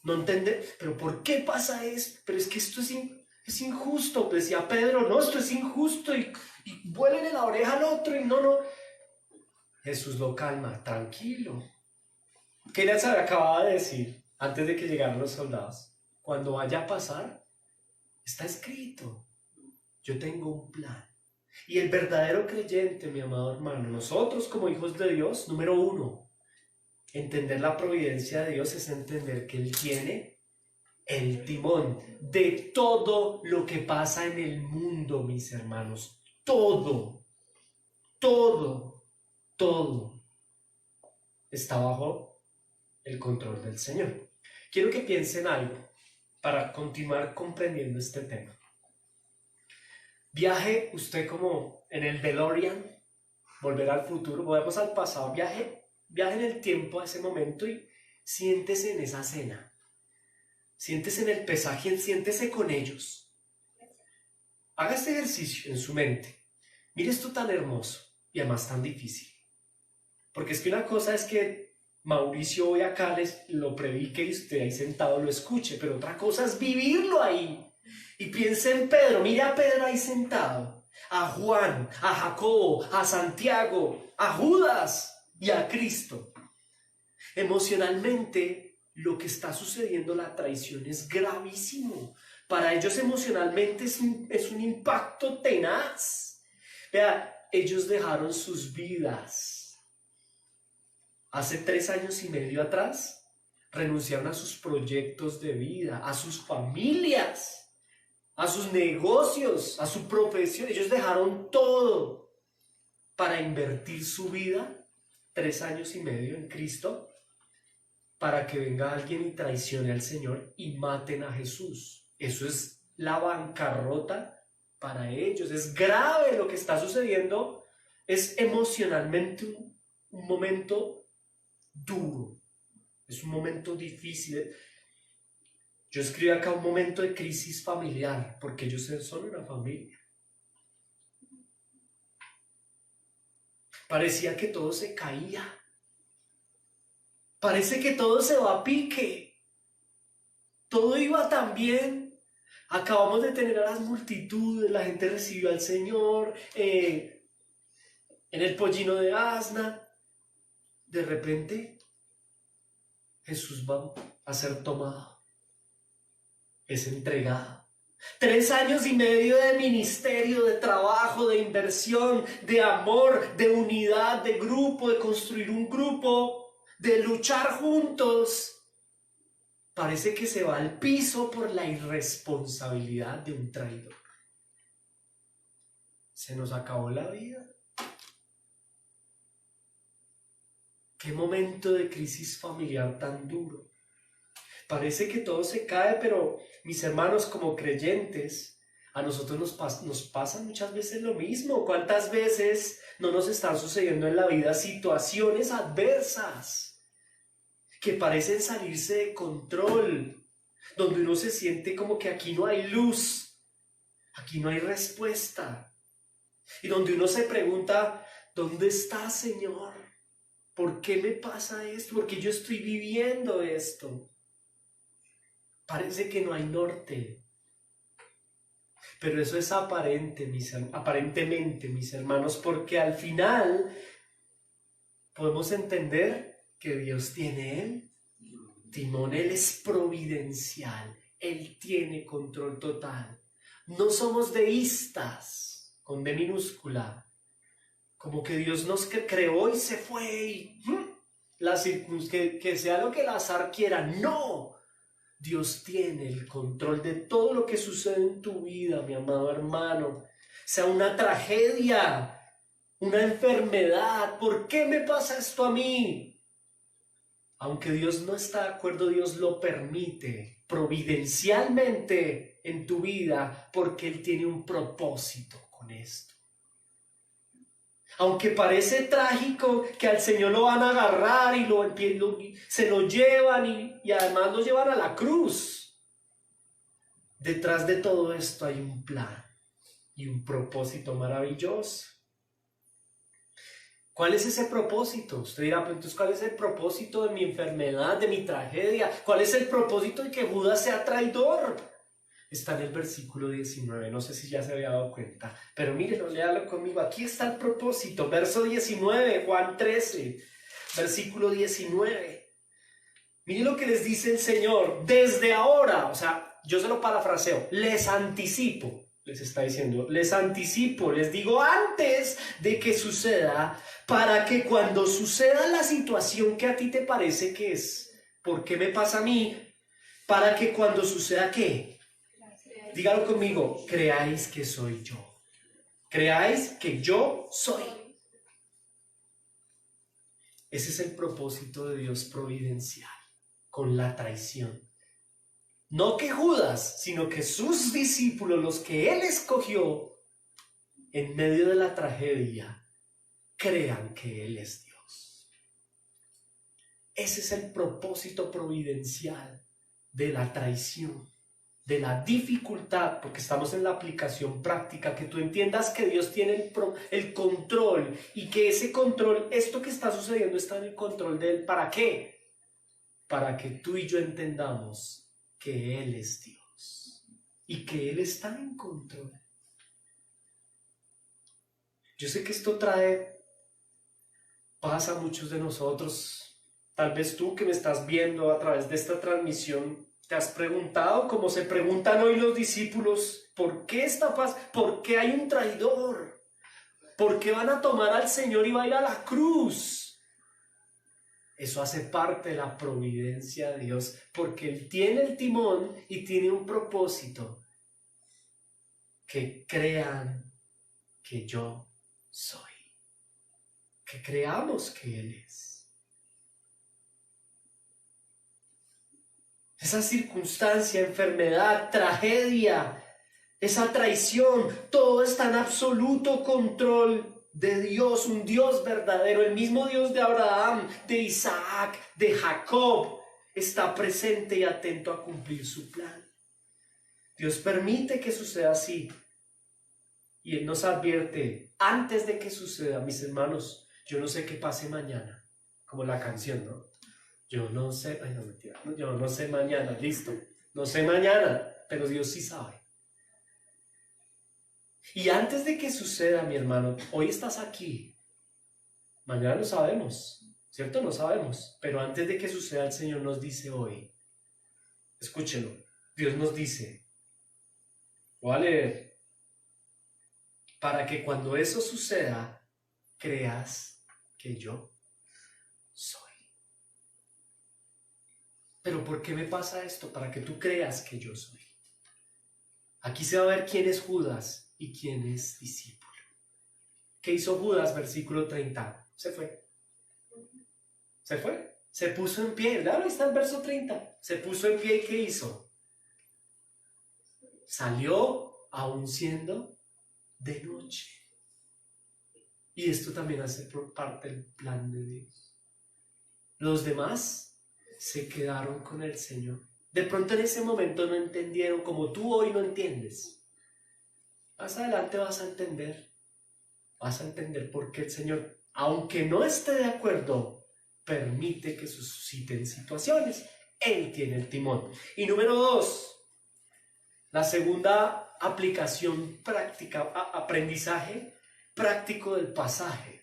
no entendemos, pero ¿por qué pasa esto? Pero es que esto es injusto. Decía Pedro, no, esto es injusto, y vuélele la oreja al otro, y no. Jesús lo calma, tranquilo. ¿Qué les acababa de decir antes de que llegaran los soldados? Cuando vaya a pasar, está escrito. Yo tengo un plan. Y el verdadero creyente, mi amado hermano, nosotros como hijos de Dios, número 1, entender la providencia de Dios es entender que Él tiene el timón de todo lo que pasa en el mundo, mis hermanos. Todo está bajo el control del Señor. Quiero que piensen algo para continuar comprendiendo este tema. Viaje usted como en el DeLorean, volver al futuro, volvemos al pasado, viaje en el tiempo a ese momento y siéntese en esa cena. Siéntese en el pesaje, siéntese con ellos. Haga este ejercicio en su mente. Mire esto tan hermoso y además tan difícil. Porque es que una cosa es que Mauricio hoy acá les lo predique y usted ahí sentado lo escuche, pero otra cosa es vivirlo ahí. Y piense en Pedro, mira a Pedro ahí sentado, a Juan, a Jacobo, a Santiago, a Judas y a Cristo. Emocionalmente, lo que está sucediendo, la traición, es gravísimo. Para ellos emocionalmente es un impacto tenaz. Vea, ellos dejaron sus vidas. Hace 3 años y medio atrás, renunciaron a sus proyectos de vida, a sus familias, a sus negocios, a su profesión. Ellos dejaron todo para invertir su vida, 3 años y medio en Cristo, para que venga alguien y traicione al Señor y maten a Jesús. Eso es la bancarrota para ellos. Es grave lo que está sucediendo. Es emocionalmente un momento duro. Es un momento difícil. Yo escribí acá un momento de crisis familiar, porque ellos son una familia. Parecía que todo se caía. Parece que todo se va a pique. Todo iba tan bien. Acabamos de tener a las multitudes, la gente recibió al Señor en el pollino de asna. De repente, Jesús va a ser tomado. Es entregado. 3 años y medio de ministerio, de trabajo, de inversión, de amor, de unidad, de grupo, de construir un grupo, de luchar juntos. Parece que se va al piso por la irresponsabilidad de un traidor. Se nos acabó la vida. Qué momento de crisis familiar tan duro. Parece que todo se cae, pero mis hermanos, como creyentes, a nosotros nos pasa muchas veces lo mismo. ¿Cuántas veces no nos están sucediendo en la vida situaciones adversas que parecen salirse de control, donde uno se siente como que aquí no hay luz, aquí no hay respuesta, y donde uno se pregunta, ¿dónde está, Señor? ¿Por qué me pasa esto? ¿Por qué yo estoy viviendo esto? Parece que no hay norte. Pero eso es aparentemente, mis hermanos, porque al final podemos entender que Dios tiene el timón. Él es providencial. Él tiene control total. No somos deístas, con D minúscula. Como que Dios nos creó y se fue y que sea lo que el azar quiera. No. Dios tiene el control de todo lo que sucede en tu vida, mi amado hermano. Sea una tragedia, una enfermedad. ¿Por qué me pasa esto a mí? Aunque Dios no está de acuerdo, Dios lo permite providencialmente en tu vida porque Él tiene un propósito con esto. Aunque parece trágico que al Señor lo van a agarrar y se lo llevan y además lo llevan a la cruz. Detrás de todo esto hay un plan y un propósito maravilloso. ¿Cuál es ese propósito? Usted dirá, pero entonces, ¿cuál es el propósito de mi enfermedad, de mi tragedia? ¿Cuál es el propósito de que Judas sea traidor? Está en el versículo 19, no sé si ya se había dado cuenta, pero mírenlo, léalo conmigo. Aquí está el propósito, verso 19, Juan 13, versículo 19. Miren lo que les dice el Señor, desde ahora, o sea, yo se lo parafraseo, les anticipo, les está diciendo, les anticipo, les digo antes de que suceda, para que cuando suceda la situación que a ti te parece que es, ¿por qué me pasa a mí? Para que cuando suceda, ¿qué? Dígalo conmigo, creáis que soy yo. Creáis que yo soy. Ese es el propósito de Dios providencial con la traición. No que Judas, sino que sus discípulos, los que Él escogió en medio de la tragedia, crean que Él es Dios. Ese es el propósito providencial de la traición. de la dificultad, porque estamos en la aplicación práctica, que tú entiendas que Dios tiene el control y que ese control, esto que está sucediendo está en el control de Él. ¿Para qué? Para que tú y yo entendamos que Él es Dios y que Él está en control. Yo sé que esto trae paz a muchos de nosotros. Tal vez tú que me estás viendo a través de esta transmisión, ¿te has preguntado, como se preguntan hoy los discípulos, por qué esta paz? ¿Por qué hay un traidor? ¿Por qué van a tomar al Señor y va a ir a la cruz? Eso hace parte de la providencia de Dios, porque Él tiene el timón y tiene un propósito: que crean que yo soy, que creamos que Él es. Esa circunstancia, enfermedad, tragedia, esa traición, todo está en absoluto control de Dios, un Dios verdadero. El mismo Dios de Abraham, de Isaac, de Jacob, está presente y atento a cumplir su plan. Dios permite que suceda así. Y Él nos advierte, antes de que suceda, mis hermanos, yo no sé qué pase mañana, como la canción, ¿no? Yo no sé, ay no, mentira, yo no sé mañana, listo, no sé mañana, pero Dios sí sabe. Y antes de que suceda, mi hermano, hoy estás aquí, mañana no sabemos, ¿cierto? No sabemos, pero antes de que suceda, el Señor nos dice hoy, escúchelo, Dios nos dice, voy a leer, para que cuando eso suceda, creas que yo soy. Pero ¿por qué me pasa esto? Para que tú creas que yo soy. Aquí se va a ver quién es Judas y quién es discípulo. ¿Qué hizo Judas? Versículo 30. Se fue. Se fue. Se puso en pie. Ahora está el verso 30. Se puso en pie y ¿qué hizo? Salió aún siendo de noche. Y esto también hace parte del plan de Dios. Los demás se quedaron con el Señor. De pronto en ese momento no entendieron, como tú hoy no entiendes. Más adelante vas a entender por qué el Señor, aunque no esté de acuerdo, permite que susciten situaciones. Él tiene el timón. Y número 2, la segunda aplicación práctica, aprendizaje práctico del pasaje.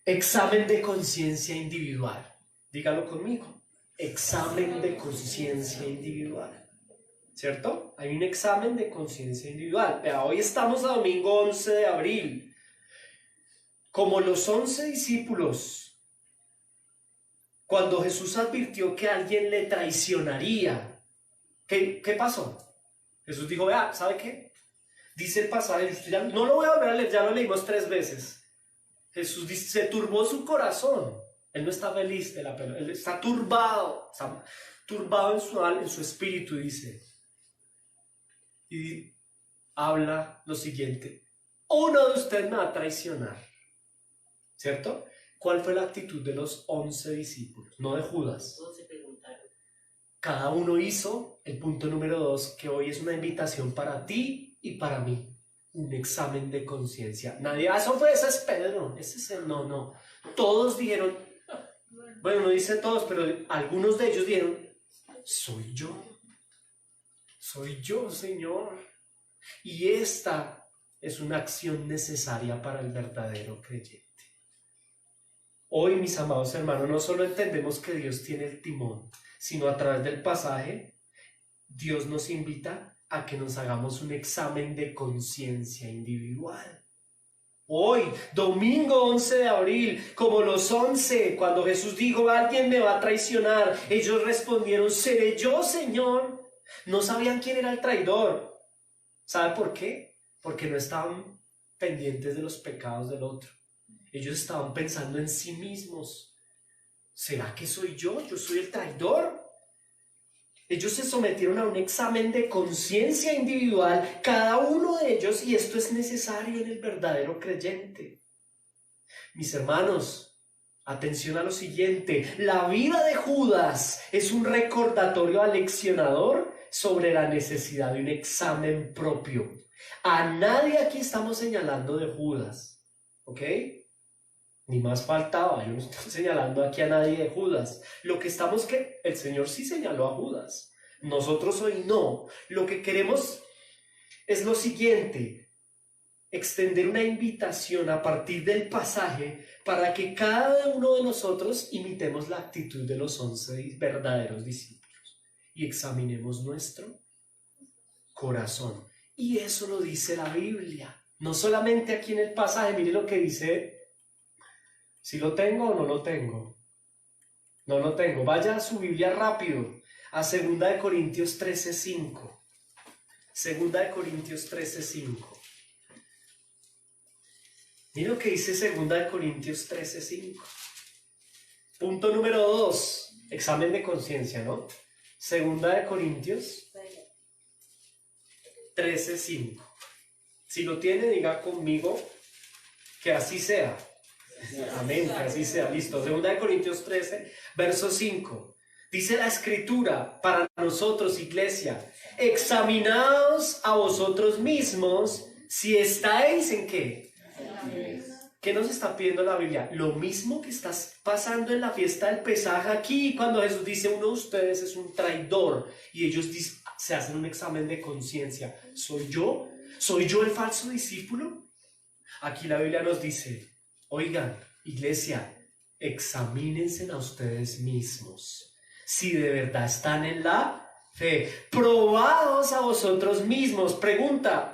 Examen de conciencia individual. Dígalo conmigo, examen de conciencia individual, ¿cierto? Hay un examen de conciencia individual. Vea, hoy estamos a domingo 11 de abril. Como los 11 discípulos, cuando Jesús advirtió que alguien le traicionaría, ¿qué pasó? Jesús dijo, vea, ¿sabe qué? Dice el pasaje, no lo voy a volver a leer, ya lo leímos 3 veces. Jesús dice, se turbó su corazón. Él no está feliz de la pelea, él está turbado en su espíritu, dice. Y habla lo siguiente: uno de ustedes me va a traicionar, ¿cierto? ¿Cuál fue la actitud de los 11 discípulos? No de Judas. Todos se preguntaron. Cada uno hizo el punto número 2, que hoy es una invitación para ti y para mí. Un examen de conciencia. Nadie, ese es Pedro, ese es el no. Todos dijeron, bueno, no dice todos, pero algunos de ellos dijeron, soy yo, Señor. Y esta es una acción necesaria para el verdadero creyente. Hoy, mis amados hermanos, no solo entendemos que Dios tiene el timón, sino a través del pasaje, Dios nos invita a que nos hagamos un examen de conciencia individual. Hoy, domingo 11 de abril, como los 11, cuando Jesús dijo, alguien me va a traicionar, ellos respondieron, ¿seré yo, Señor? No sabían quién era el traidor. ¿Sabe por qué? Porque no estaban pendientes de los pecados del otro. Ellos estaban pensando en sí mismos. ¿Será que soy yo? ¿Yo soy el traidor? Ellos se sometieron a un examen de conciencia individual, cada uno de ellos, y esto es necesario en el verdadero creyente. Mis hermanos, atención a lo siguiente: la vida de Judas es un recordatorio aleccionador sobre la necesidad de un examen propio. A nadie aquí estamos señalando de Judas, ¿ok? Ni más faltaba, yo no estoy señalando aquí a nadie de Judas. Lo que estamos que el Señor sí señaló a Judas. Nosotros hoy no. Lo que queremos es lo siguiente: extender una invitación a partir del pasaje para que cada uno de nosotros imitemos la actitud de los 11 verdaderos discípulos y examinemos nuestro corazón. Y eso lo dice la Biblia. No solamente aquí en el pasaje, mire lo que dice. Si lo tengo o no lo tengo. No lo tengo. Vaya a su Biblia rápido. A 2 Corintios 13:5. 2 Corintios 13:5. Mira lo que dice 2 Corintios 13:5. Punto número 2. Examen de conciencia, ¿no? 2 Corintios 13:5. Si lo tiene, diga conmigo que así sea. Amén, que así sea. Listo. 2 Corintios 13, verso 5. Dice la Escritura para nosotros, iglesia: examinaos a vosotros mismos si estáis en ¿qué? ¿Qué nos está pidiendo la Biblia? Lo mismo que está pasando en la fiesta del Pesaj aquí, cuando Jesús dice: uno de ustedes es un traidor, y ellos se hacen un examen de conciencia. ¿Soy yo? ¿Soy yo el falso discípulo? Aquí la Biblia nos dice: oigan, iglesia, examínense a ustedes mismos si de verdad están en la fe. Probados a vosotros mismos. Pregunta: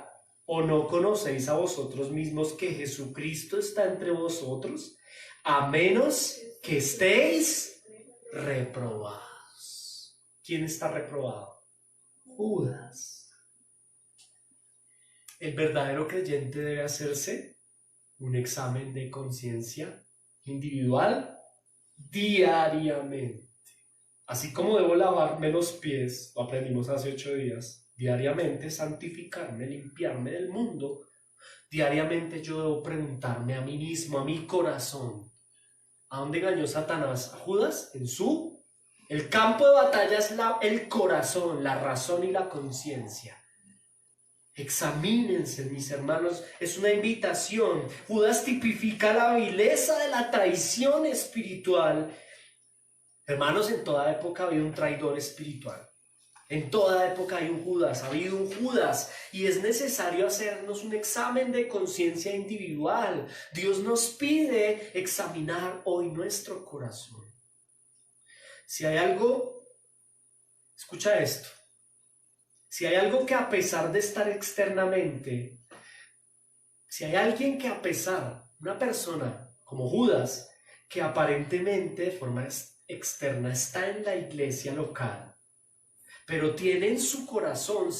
¿o no conocéis a vosotros mismos que Jesucristo está entre vosotros, a menos que estéis reprobados? ¿Quién está reprobado? Judas. El verdadero creyente debe hacerse un examen de conciencia individual diariamente. Así como debo lavarme los pies, lo aprendimos hace 8 días, diariamente santificarme, limpiarme del mundo, diariamente yo debo preguntarme a mí mismo, a mi corazón: ¿a dónde engañó Satanás a Judas? El campo de batalla es el corazón, la razón y la conciencia. Examínense, mis hermanos, es una invitación. Judas tipifica la vileza de la traición espiritual. Hermanos, en toda época ha habido un traidor espiritual. En toda época hay un Judas, ha habido un Judas, y es necesario hacernos un examen de conciencia individual. Dios nos pide examinar hoy nuestro corazón. Si hay algo, escucha esto. Si hay algo que, a pesar de estar externamente, si hay alguien que, a pesar, una persona como Judas, que aparentemente de forma externa está en la iglesia local, pero tiene en su corazón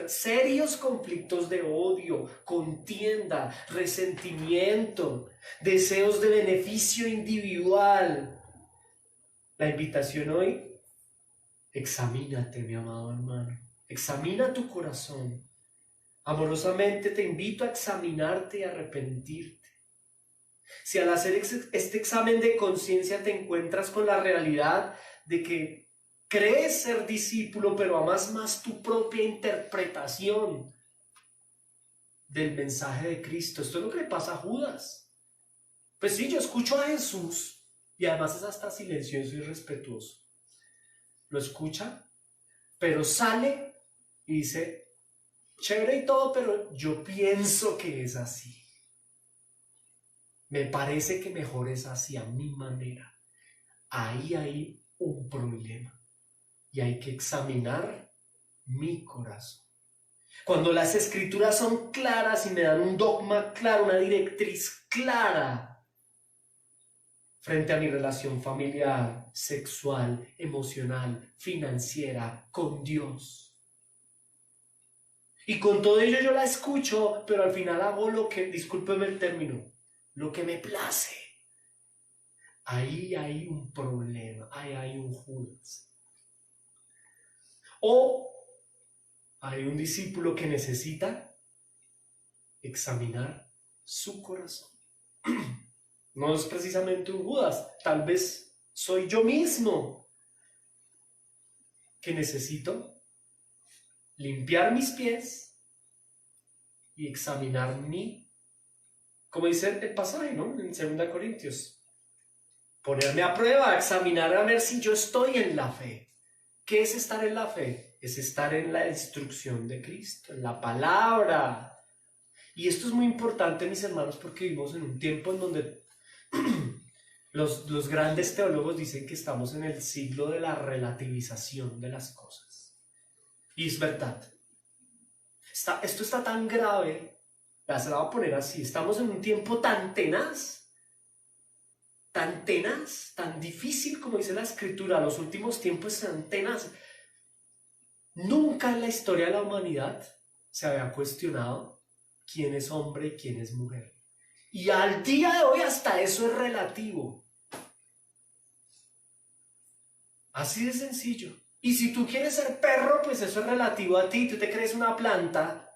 serios conflictos de odio, contienda, resentimiento, deseos de beneficio individual, la invitación hoy: examínate, mi amado hermano. Examina tu corazón. Amorosamente te invito a examinarte y arrepentirte. Si al hacer este examen de conciencia te encuentras con la realidad de que crees ser discípulo, pero amas más tu propia interpretación del mensaje de Cristo. Esto es lo que le pasa a Judas. Pues sí, yo escucho a Jesús y además es hasta silencioso y respetuoso. Lo escucha, pero sale y dice: chévere y todo, pero yo pienso que es así. Me parece que mejor es así, a mi manera. Ahí hay un problema y hay que examinar mi corazón. Cuando las escrituras son claras y me dan un dogma claro, una directriz clara frente a mi relación familiar, sexual, emocional, financiera, con Dios. Y con todo ello yo la escucho, pero al final hago lo que, discúlpeme el término, lo que me place. Ahí hay un problema, ahí hay un Judas. O hay un discípulo que necesita examinar su corazón. No es precisamente un Judas, tal vez soy yo mismo que necesito limpiar mis pies y examinar como dice el pasaje, ¿no? En 2 Corintios. Ponerme a prueba, examinar a ver si yo estoy en la fe. ¿Qué es estar en la fe? Es estar en la instrucción de Cristo, en la palabra. Y esto es muy importante, mis hermanos, porque vivimos en un tiempo en donde los grandes teólogos dicen que estamos en el siglo de la relativización de las cosas. Y es verdad. Esto está tan grave, se la voy a poner así, estamos en un tiempo tan tenaz, tan difícil como dice la Escritura, los últimos tiempos son tenaz. Nunca en la historia de la humanidad se había cuestionado quién es hombre y quién es mujer. Y al día de hoy hasta eso es relativo. Así de sencillo. Y si tú quieres ser perro, pues eso es relativo a ti. Tú te crees una planta,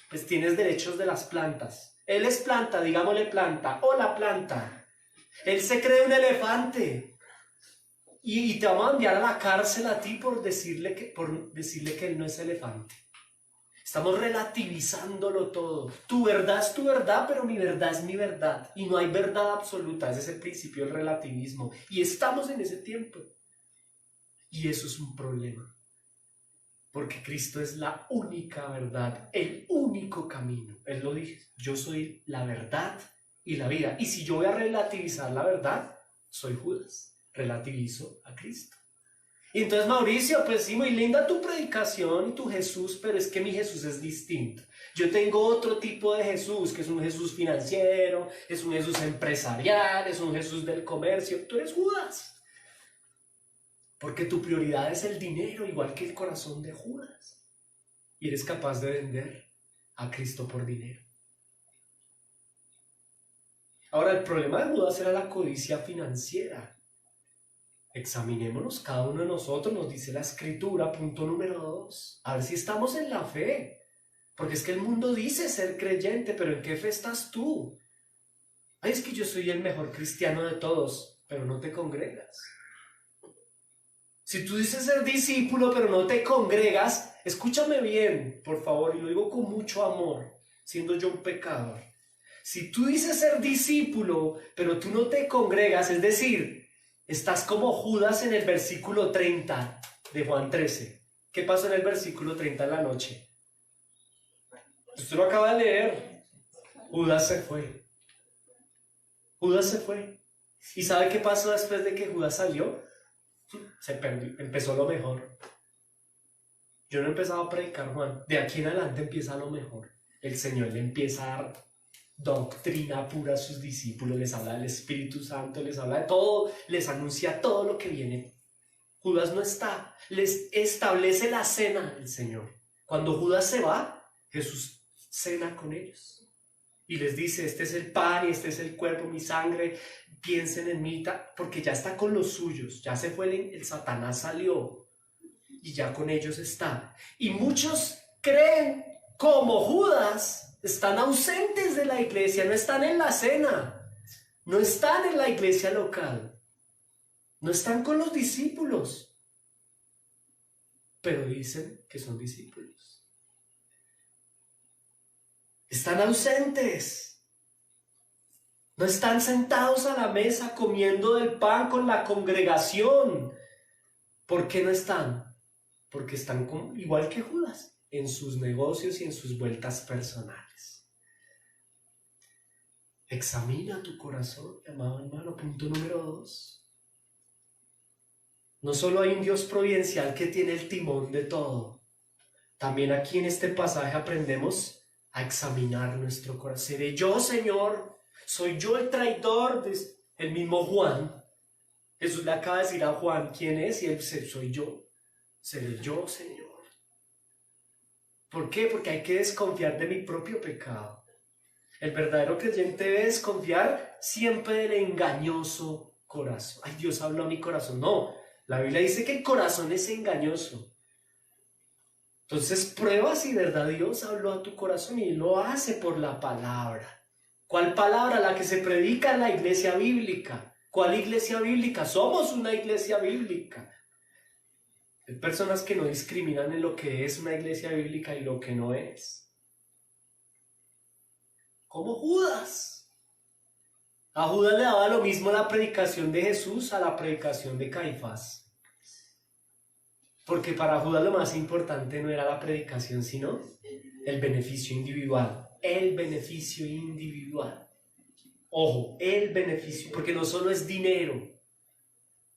pues tienes derechos de las plantas. Él es planta, digámosle planta. Hola planta. Él se cree un elefante. Y te vamos a enviar a la cárcel a ti por decirle que él no es elefante. Estamos relativizándolo todo. Tu verdad es tu verdad, pero mi verdad es mi verdad. Y no hay verdad absoluta. Ese es el principio del relativismo. Y estamos en ese tiempo. Y eso es un problema. Porque Cristo es la única verdad, el único camino. Él lo dice. Yo soy la verdad y la vida. Y si yo voy a relativizar la verdad, soy Judas. Relativizo a Cristo. Y entonces, Mauricio, pues sí, muy linda tu predicación y tu Jesús, pero es que mi Jesús es distinto. Yo tengo otro tipo de Jesús, que es un Jesús financiero, es un Jesús empresarial, es un Jesús del comercio. Tú eres Judas. Porque tu prioridad es el dinero, igual que el corazón de Judas. Y eres capaz de vender a Cristo por dinero. Ahora, el problema de Judas era la codicia financiera. Examinémonos cada uno de nosotros, nos dice la Escritura, punto número 2. A ver si estamos en la fe. Porque es que el mundo dice ser creyente, pero ¿en qué fe estás tú? Ay, es que yo soy el mejor cristiano de todos, pero no te congregas. Si tú dices ser discípulo, pero no te congregas, escúchame bien, por favor, y lo digo con mucho amor, siendo yo un pecador. Si tú dices ser discípulo, pero tú no te congregas, es decir, estás como Judas en el versículo 30 de Juan 13. ¿Qué pasó en el versículo 30 en la noche? Usted lo acaba de leer. Judas se fue. Judas se fue. ¿Y sabe qué pasó después de que Judas salió? Se perdió, empezó lo mejor. Yo no he empezado a predicar, Juan. De aquí en adelante empieza lo mejor. El Señor le empieza a dar doctrina pura a sus discípulos, les habla del Espíritu Santo, les habla de todo, les anuncia todo lo que viene. Judas no está, les establece la cena el Señor. Cuando Judas se va, Jesús cena con ellos y les dice: este es el pan y este es el cuerpo, mi sangre, piensen en mí, porque ya está con los suyos, ya se fue, el Satanás salió y ya con ellos está. Y muchos creen como Judas, están ausentes de la iglesia, no están en la cena, no están en la iglesia local, no están con los discípulos, pero dicen que son discípulos. Están ausentes, no están sentados a la mesa comiendo del pan con la congregación. ¿Por qué no están? Porque están igual que Judas, en sus negocios y en sus vueltas personales. Examina tu corazón, amado hermano. Punto número 2. No solo hay un Dios providencial que tiene el timón de todo. También aquí en este pasaje aprendemos a examinar nuestro corazón. ¿Seré yo, Señor? ¿Soy yo el traidor? El mismo Juan. Jesús le acaba de decir a Juan quién es y él dice: soy yo. ¿Seré yo, Señor? ¿Por qué? Porque hay que desconfiar de mi propio pecado. El verdadero creyente debe desconfiar siempre del engañoso corazón. Ay, Dios habló a mi corazón. No, la Biblia dice que el corazón es engañoso. Entonces prueba si verdad Dios habló a tu corazón, y lo hace por la palabra. ¿Cuál palabra? La que se predica en la iglesia bíblica. ¿Cuál iglesia bíblica? Somos una iglesia bíblica. Hay personas que no discriminan en lo que es una iglesia bíblica y lo que no es. Como Judas. A Judas le daba lo mismo la predicación de Jesús a la predicación de Caifás. Porque para Judas lo más importante no era la predicación, sino el beneficio individual. El beneficio individual. Ojo, el beneficio, porque no solo es dinero.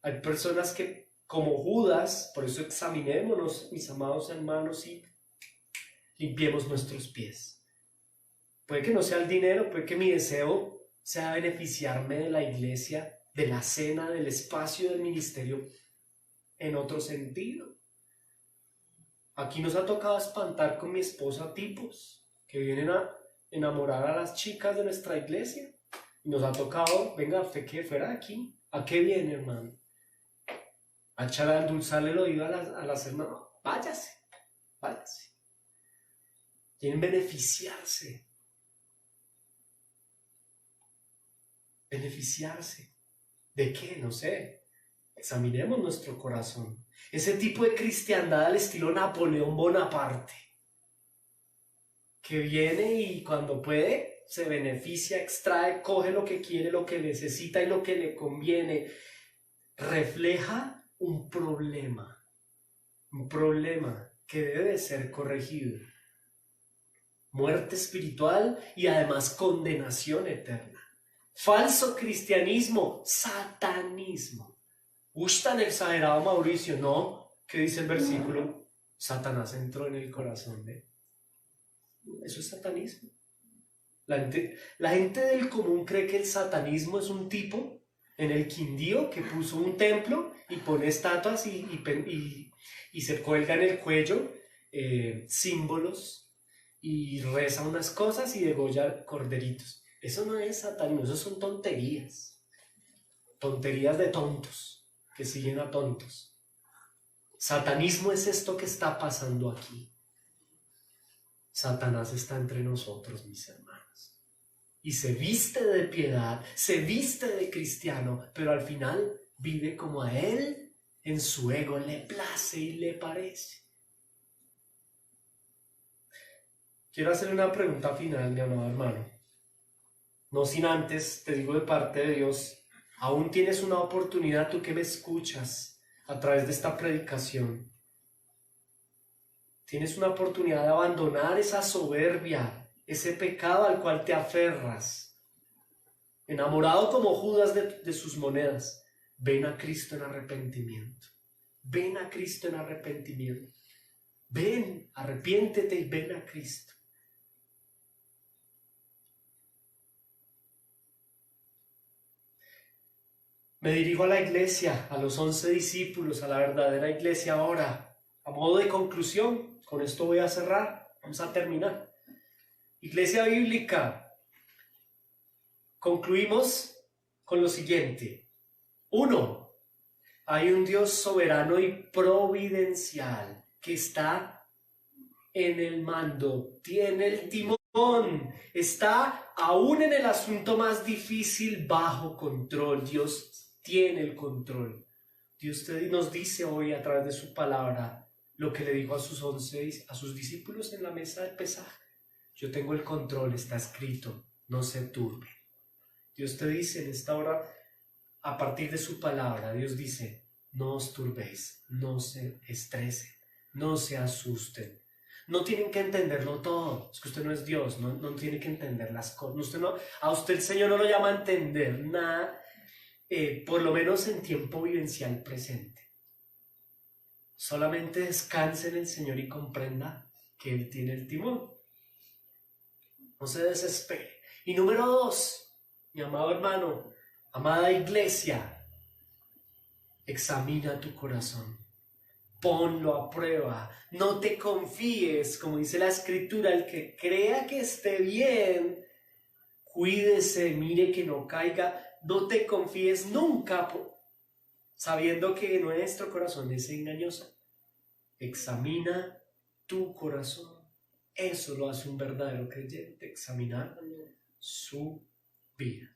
Hay personas que, como Judas, por eso examinémonos, mis amados hermanos, y limpiemos nuestros pies. Puede que no sea el dinero, puede que mi deseo sea beneficiarme de la iglesia, de la cena, del espacio del ministerio, en otro sentido. Aquí nos ha tocado espantar con mi esposa tipos que vienen a enamorar a las chicas de nuestra iglesia. Y nos ha tocado, venga, usted que fuera de aquí, ¿a qué viene, hermano? A echar a endulzarle el oído a las hermanas. Váyase, váyase. Quieren beneficiarse. ¿Beneficiarse? ¿De qué? No sé. Examinemos nuestro corazón. Ese tipo de cristiandad al estilo Napoleón Bonaparte, que viene y cuando puede se beneficia, extrae, coge lo que quiere, lo que necesita y lo que le conviene, refleja un problema que debe ser corregido. Muerte espiritual y además condenación eterna. Falso cristianismo, satanismo. Tan exagerado, Mauricio, ¿no? ¿Qué dice el versículo? Satanás entró en el corazón de él. Eso es satanismo. La gente del común cree que el satanismo es un tipo en el Quindío que puso un templo y pone estatuas y se cuelga en el cuello símbolos y reza unas cosas y degolla corderitos. Eso no es satanismo, eso son tonterías. Tonterías de tontos que siguen a tontos. Satanismo es esto que está pasando aquí. Satanás está entre nosotros, mis hermanos. Y se viste de piedad, se viste de cristiano, pero al final vive como a él en su ego le place y le parece. Quiero hacerle una pregunta final, mi amado hermano. No sin antes, te digo de parte de Dios, aún tienes una oportunidad, tú que me escuchas a través de esta predicación. Tienes una oportunidad de abandonar esa soberbia, ese pecado al cual te aferras. Enamorado como Judas de sus monedas, ven a Cristo en arrepentimiento. Ven a Cristo en arrepentimiento. Ven, arrepiéntete y ven a Cristo. Me dirijo a la iglesia, a los 11 discípulos, a la verdadera iglesia ahora. A modo de conclusión, con esto voy a cerrar, vamos a terminar. Iglesia bíblica, concluimos con lo siguiente. 1. Hay un Dios soberano y providencial que está en el mando, tiene el timón, está aún en el asunto más difícil bajo control. Dios tiene el control. Dios nos dice hoy a través de su palabra lo que le dijo a sus discípulos en la mesa del pesaje. Yo tengo el control, está escrito, no se turbe. Dios te dice en esta hora, a partir de su palabra, Dios dice, no os turbéis, no se estresen, no se asusten. No tienen que entenderlo todo. Es que usted no es Dios, no tiene que entender las cosas. A usted el Señor no lo llama a entender nada, por lo menos en tiempo vivencial presente. Solamente descanse en el Señor y comprenda que Él tiene el timón. No se desespere. Y número 2, mi amado hermano, amada iglesia, examina tu corazón. Ponlo a prueba. No te confíes, como dice la Escritura, el que crea que esté bien, cuídese, mire que no caiga. No te confíes nunca, sabiendo que nuestro corazón es engañoso. Examina tu corazón. Eso lo hace un verdadero creyente, examinar su vida.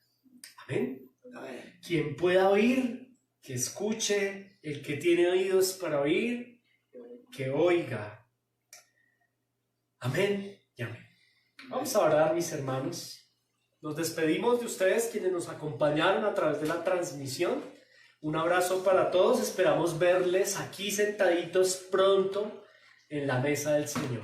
Amén. Quien pueda oír, que escuche. El que tiene oídos para oír, que oiga. Amén y amén. Vamos a orar, mis hermanos. Nos despedimos de ustedes quienes nos acompañaron a través de la transmisión. Un abrazo para todos. Esperamos verles aquí sentaditos pronto en la mesa del Señor.